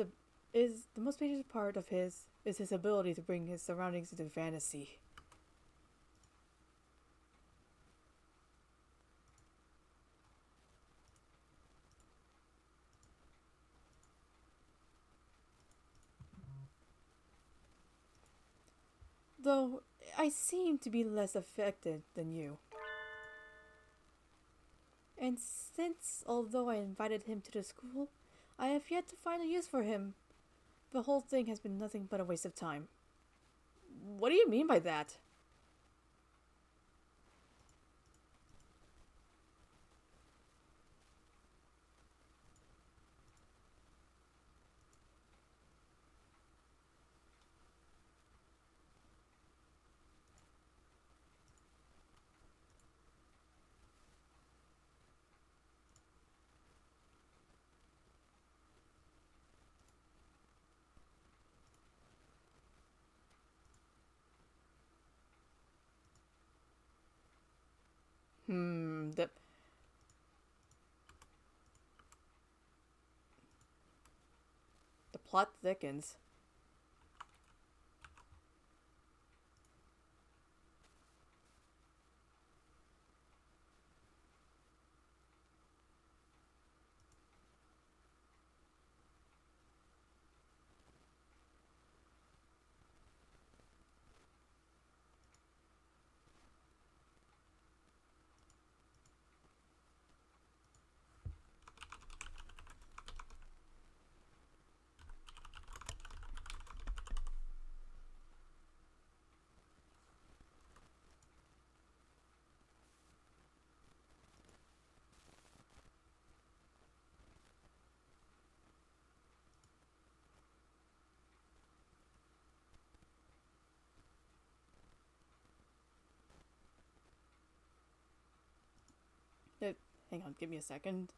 ability to bring his surroundings into fantasy. Though I seem to be less affected than you. And since, although I invited him to the school, I have yet to find a use for him. The whole thing has been nothing but a waste of time. What do you mean by that? The plot thickens. Hang on, give me a second.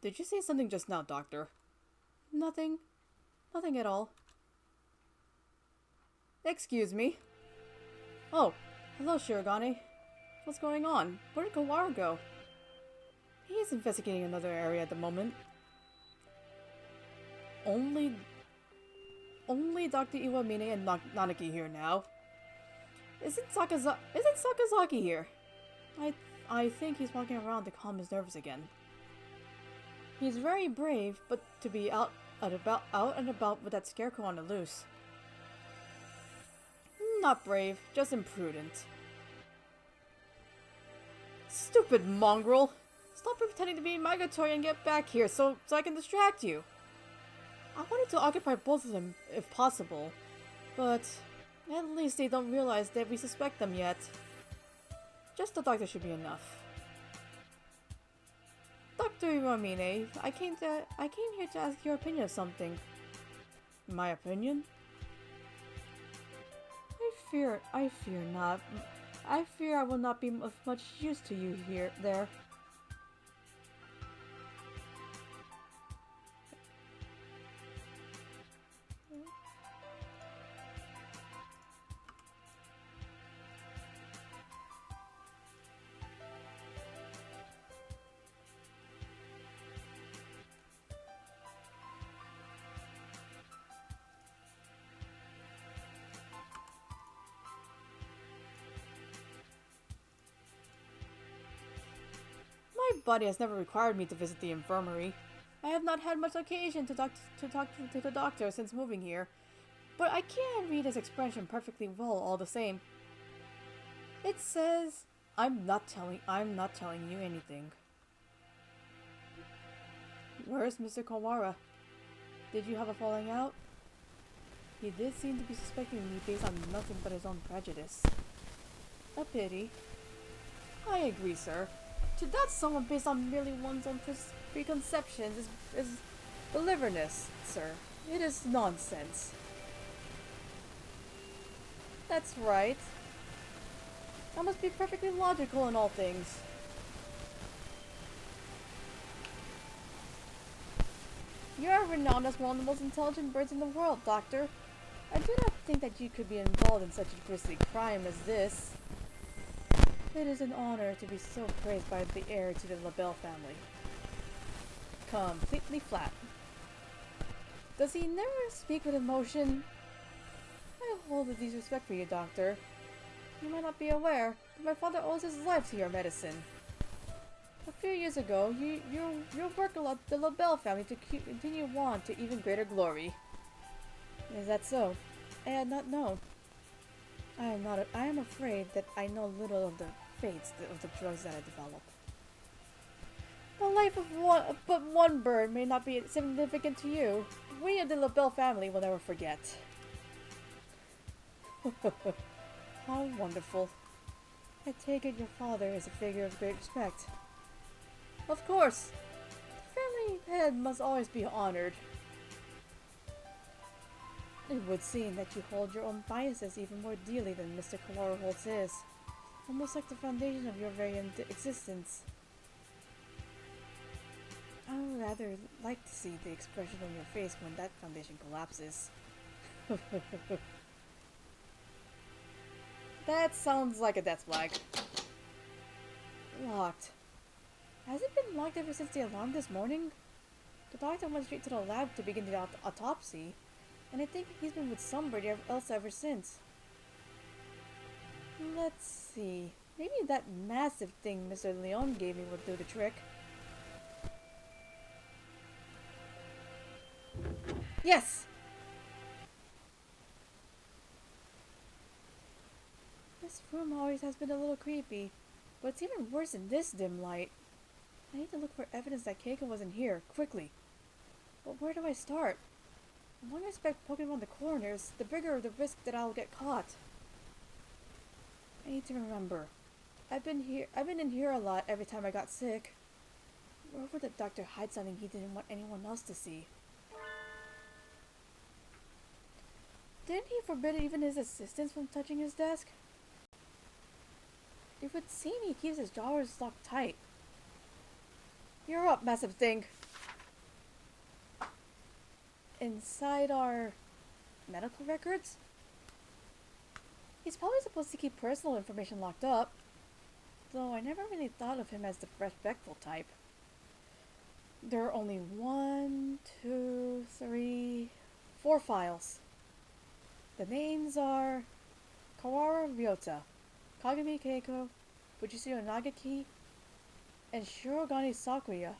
Did you say something just now, Doctor? Nothing. Nothing at all. Excuse me. Oh, hello, Shirogane. What's going on? Where did Kawara go? He's investigating another area at the moment. Only Dr. Iwamine and Nanaki here now. Isn't Sakazaki here? I think he's walking around to calm his nerves again. He's very brave, but to be out and about with that scarecrow on the loose. Not brave, just imprudent. Stupid mongrel! Stop pretending to be migratory and get back here so I can distract you. I wanted to occupy both of them if possible, but at least they don't realize that we suspect them yet. Just the doctor should be enough. Dr. Iwamine, I came here to ask your opinion of something. My opinion? I fear not. I fear I will not be of much use to you there. My body has never required me to visit the infirmary. I have not had much occasion to talk to the doctor since moving here, but I can read his expression perfectly well all the same. It says, I'm not telling you anything. Where's Mr. Kawara? Did you have a falling out? He did seem to be suspecting me based on nothing but his own prejudice. A pity. I agree, sir. To doubt someone based on merely one's own preconceptions is belligerence, sir. It is nonsense. That's right. I must be perfectly logical in all things. You are renowned as one of the most intelligent birds in the world, Doctor. I do not think that you could be involved in such a grisly crime as this. It is an honor to be so praised by the heir to the LaBelle family. Completely flat. Does he never speak with emotion? I hold a deep respect for you, Doctor. You might not be aware, but my father owes his life to your medicine. A few years ago, your work allowed the LaBelle family to continue on to even greater glory. Is that so? I had not known. I am afraid that I know little of the fates of the drugs that I develop. The life of one bird may not be significant to you. We of the LaBelle family will never forget. How wonderful. I take it your father is a figure of great respect. Of course. The family head must always be honored. It would seem that you hold your own biases even more dearly than Mr. Kawara holds his. Almost like the foundation of your very existence. I would rather like to see the expression on your face when that foundation collapses. That sounds like a death flag. Locked. Has it been locked ever since the alarm this morning? The doctor went straight to the lab to begin the autopsy, and I think he's been with somebody else ever since. Let's see. Maybe that massive thing Mr. Leon gave me would do the trick. Yes! This room always has been a little creepy, but it's even worse in this dim light. I need to look for evidence that Keiko wasn't here, quickly. But where do I start? The longer I spend poking around the corners, the bigger the risk that I'll get caught. I need to remember. I've been in here a lot every time I got sick. Where would the doctor hide something he didn't want anyone else to see? Didn't he forbid even his assistants from touching his desk? It would seem he keeps his drawers locked tight. You're up, massive thing. Inside our medical records? He's probably supposed to keep personal information locked up, though I never really thought of him as the respectful type. There are only 1, 2, 3, 4 files. The names are Kawara Ryota, Kagami Keiko, Fujishiro Nagaki, and Shirogane Sakuya.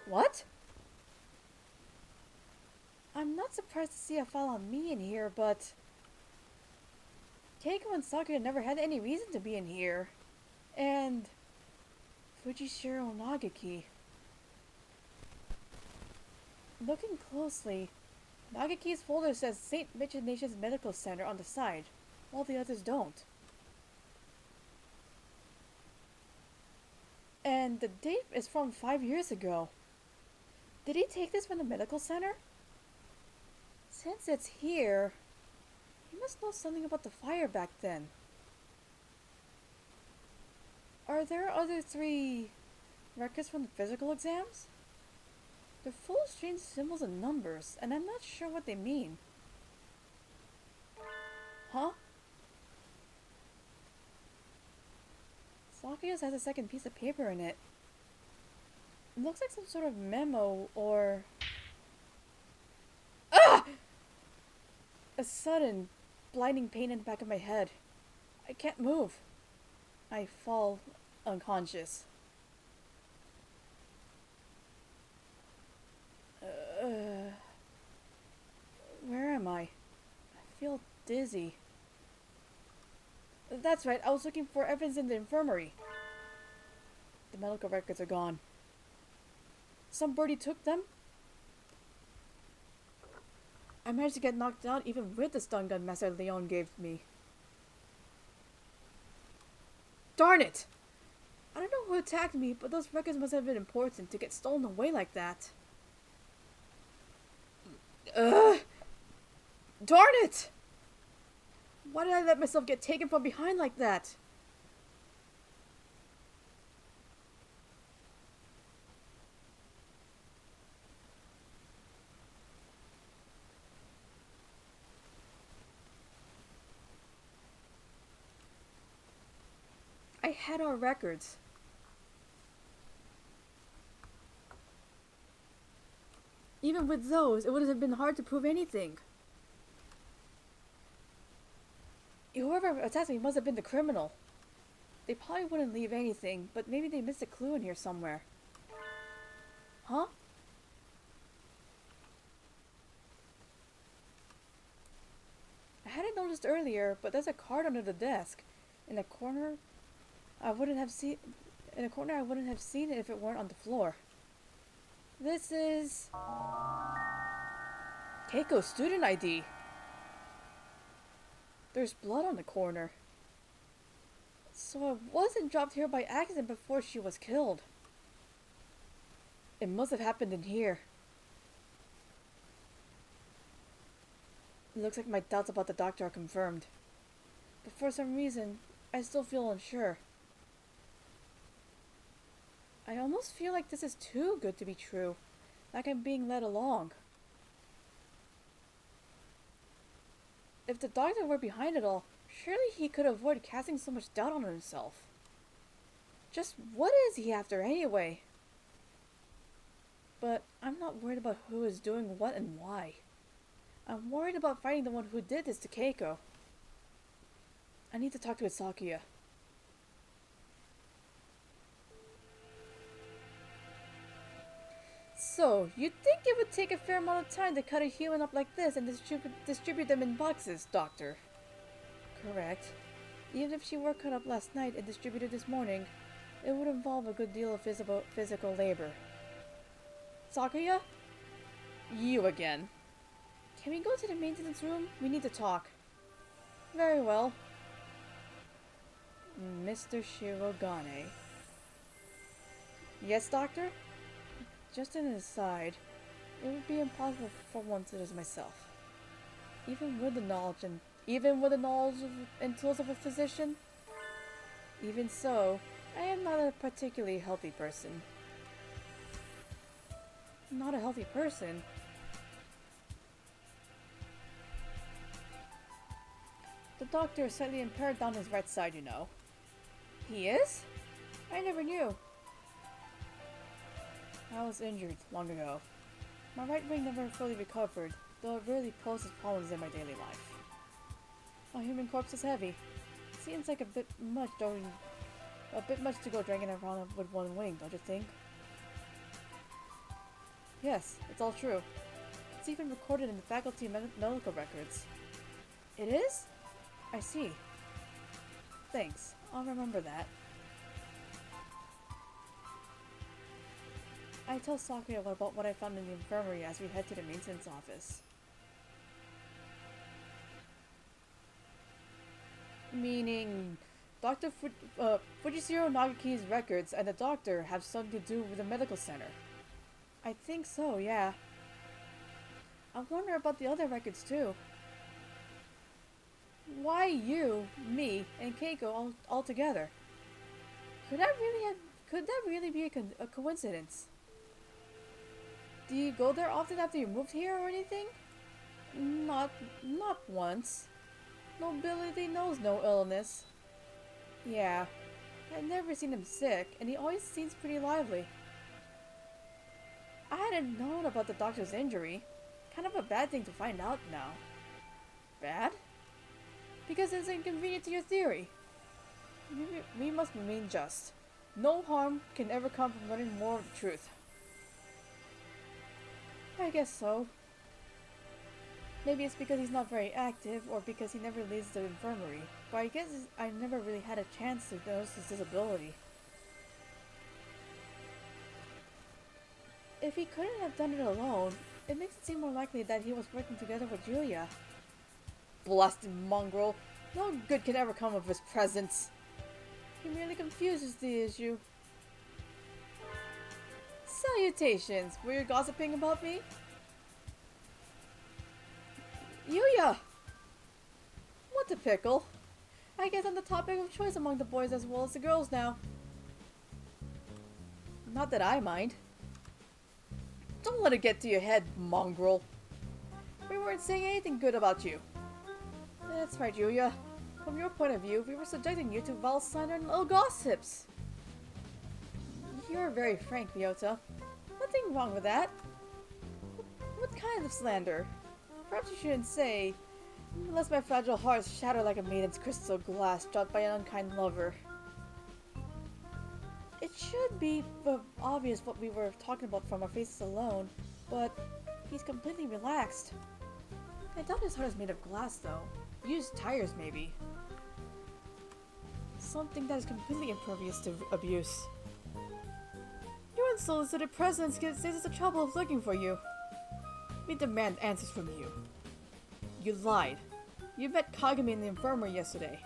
What? I'm not surprised to see a file on me in here, but Keiko and Sakuya never had any reason to be in here. And Fujishiro Nagaki. Looking closely, Nagaki's folder says St. Michination's Medical Center on the side, while the others don't. And the date is from 5 years ago. Did he take this from the medical center? Since it's here, he must know something about the fire back then. Are there other 3 records from the physical exams? They're full of strange symbols and numbers, and I'm not sure what they mean. Huh? Sakuya's has a second piece of paper in it. It looks like some sort of memo or... Ah! A sudden, blinding pain in the back of my head. I can't move. I fall unconscious. Where am I? I feel dizzy. That's right, I was looking for evidence in the infirmary. The medical records are gone. Some birdie took them? I managed to get knocked out even with the stun gun Master Leon gave me. Darn it! I don't know who attacked me, but those records must have been important to get stolen away like that. Ugh! Darn it! Why did I let myself get taken from behind like that? I had our records. Even with those, it would have been hard to prove anything. Whoever attacked me must have been the criminal. They probably wouldn't leave anything, but maybe they missed a clue in here somewhere. Huh? I hadn't noticed earlier, but there's a card under the desk. In a corner, I wouldn't have seen. In a corner, I wouldn't have seen it if it weren't on the floor. This is Keiko's student ID. There's blood on the corner. So it wasn't dropped here by accident before she was killed. It must have happened in here. It looks like my doubts about the doctor are confirmed. But for some reason, I still feel unsure. I almost feel like this is too good to be true. Like I'm being led along. If the doctor were behind it all, surely he could avoid casting so much doubt on himself. Just what is he after anyway? But I'm not worried about who is doing what and why. I'm worried about finding the one who did this to Keiko. I need to talk to Isakuya. So, you'd think it would take a fair amount of time to cut a human up like this and distribute them in boxes, Doctor. Correct. Even if she were cut up last night and distributed this morning, it would involve a good deal of physical labor. Sakuya? You again. Can we go to the maintenance room? We need to talk. Very well. Mr. Shirogane. Yes, Doctor? Just an aside, it would be impossible for one such as myself. Even with the knowledge and tools of a physician. Even so, I am not a particularly healthy person. Not a healthy person? The doctor is slightly impaired down his right side, you know. He is? I never knew. I was injured long ago. My right wing never fully recovered, though it rarely poses problems in my daily life. A human corpse is heavy. Seems like a bit much to go dragging around with one wing, don't you think? Yes, it's all true. It's even recorded in the faculty medical records. It is? I see. Thanks. I'll remember that. I tell Sakuya about what I found in the infirmary as we head to the maintenance office. Meaning, Dr. Fujishiro Nagaki's records and the doctor have something to do with the medical center. I think so, yeah. I wonder about the other records too. Why you, me, and Keiko all together? Could that really be a coincidence? Do you go there often after you moved here or anything? Not once. Nobility knows no illness. Yeah, I've never seen him sick, and he always seems pretty lively. I hadn't known about the doctor's injury. Kind of a bad thing to find out now. Bad? Because it's inconvenient to your theory. We must remain just. No harm can ever come from learning more of the truth. I guess so. Maybe it's because he's not very active, or because he never leaves the infirmary. But I guess I never really had a chance to notice his disability. If he couldn't have done it alone, it makes it seem more likely that he was working together with Julia. Blasted mongrel! No good can ever come of his presence. He merely confuses the issue. Salutations! Were you gossiping about me? Yuya! What to pickle. I guess I'm the topic of choice among the boys as well as the girls now. Not that I mind. Don't let it get to your head, mongrel. We weren't saying anything good about you. That's right, Julia. From your point of view, we were subjecting you to vile slander and little gossips. You're very frank, Ryota. Nothing wrong with that. What kind of slander? Perhaps you shouldn't say, lest my fragile heart shatter like a maiden's crystal glass dropped by an unkind lover. It should be obvious what we were talking about from our faces alone, but he's completely relaxed. I doubt his heart is made of glass, though. Used tires, maybe. Something that is completely impervious to abuse. Your unsolicited presence saves us the trouble of looking for you. We demand answers from you. You lied. You met Kagami in the infirmary yesterday.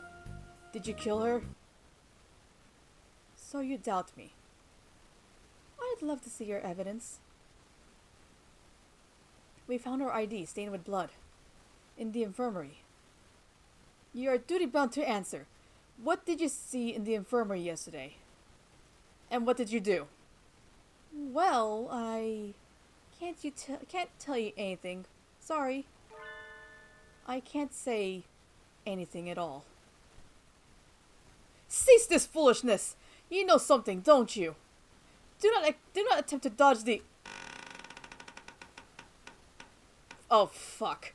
Did you kill her? So you doubt me. I'd love to see your evidence. We found her ID stained with blood. In the infirmary. You are duty-bound to answer. What did you see in the infirmary yesterday? And what did you do? Well, I can't tell you anything. Sorry. I can't say anything at all. Cease this foolishness! You know something, don't you? Do not attempt to dodge the... Oh, fuck.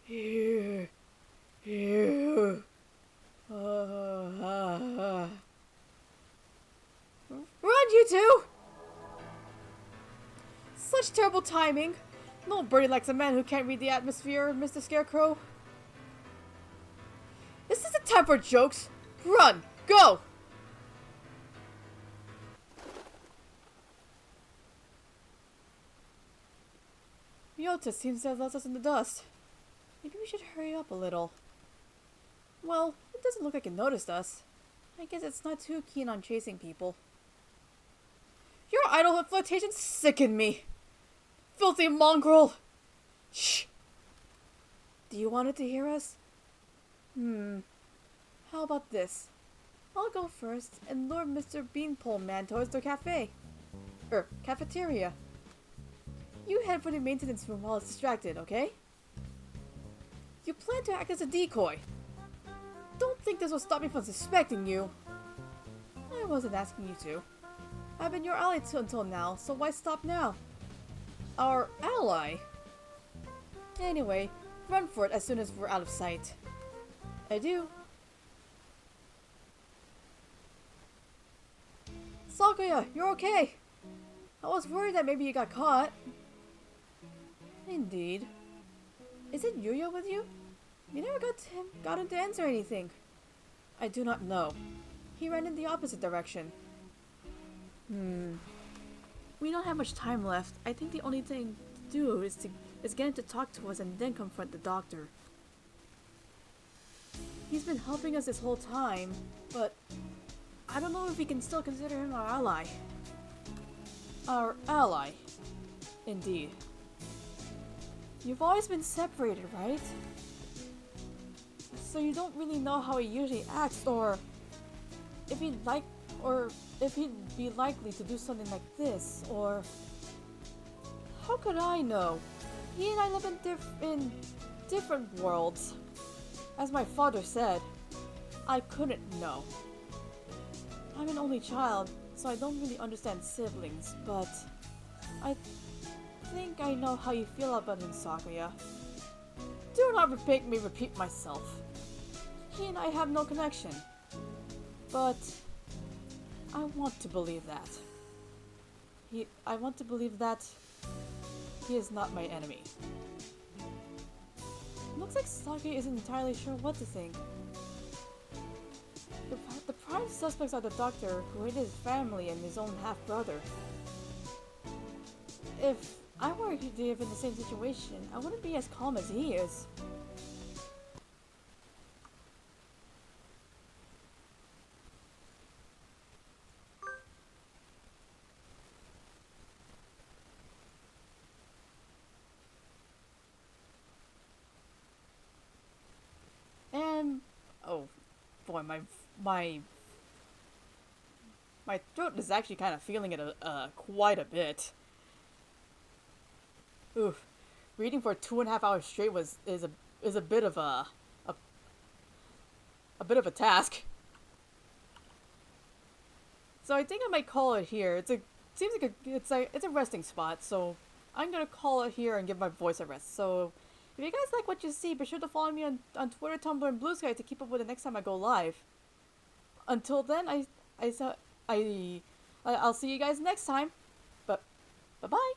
Run, you two! Such terrible timing. No birdie likes a man who can't read the atmosphere, Mr. Scarecrow. Is this a time for jokes? Run! Go! Ryota seems to have left us in the dust. Maybe we should hurry up a little. Well, it doesn't look like it noticed us. I guess it's not too keen on chasing people. Your idlehood flirtations sicken me! Filthy mongrel! Shh! Do you want it to hear us? How about this? I'll go first and lure Mr. Beanpole Man towards the cafeteria. You head for the maintenance room while it's distracted, okay? You plan to act as a decoy. Don't think this will stop me from suspecting you. I wasn't asking you to. I've been your ally until now, so why stop now? Our ally? Anyway, run for it as soon as we're out of sight. Adieu. Sakuya, you're okay! I was worried that maybe you got caught. Indeed. Is it Yuya with you? You never got him to answer anything. I do not know. He ran in the opposite direction. We don't have much time left. I think the only thing to do is get him to talk to us and then confront the doctor. He's been helping us this whole time, but I don't know if we can still consider him our ally. Our ally. Indeed. You've always been separated, right? So you don't really know how he usually acts, or if he'd be likely to do something like this, or... How could I know? He and I live in different worlds. As my father said, I couldn't know. I'm an only child, so I don't really understand siblings, but I think I know how you feel about him, Sakuya. Do not make me repeat myself. He and I have no connection. But I want to believe that. I want to believe that he is not my enemy. Looks like Sakuya isn't entirely sure what to think. The prime suspects are the doctor, who hated his family and his own half-brother. If I were to live in the same situation, I wouldn't be as calm as he is. boy, my my throat is actually kind of feeling it quite a bit. Oof, reading for 2.5 hours straight is a bit of a bit of a task. So I think I might call it here. Seems like it's a resting spot. So I'm gonna call it here and give my voice a rest. So if you guys like what you see, be sure to follow me on Twitter, Tumblr, and Blue Sky to keep up with it next time I go live. Until then, I'll see you guys next time. But bye bye.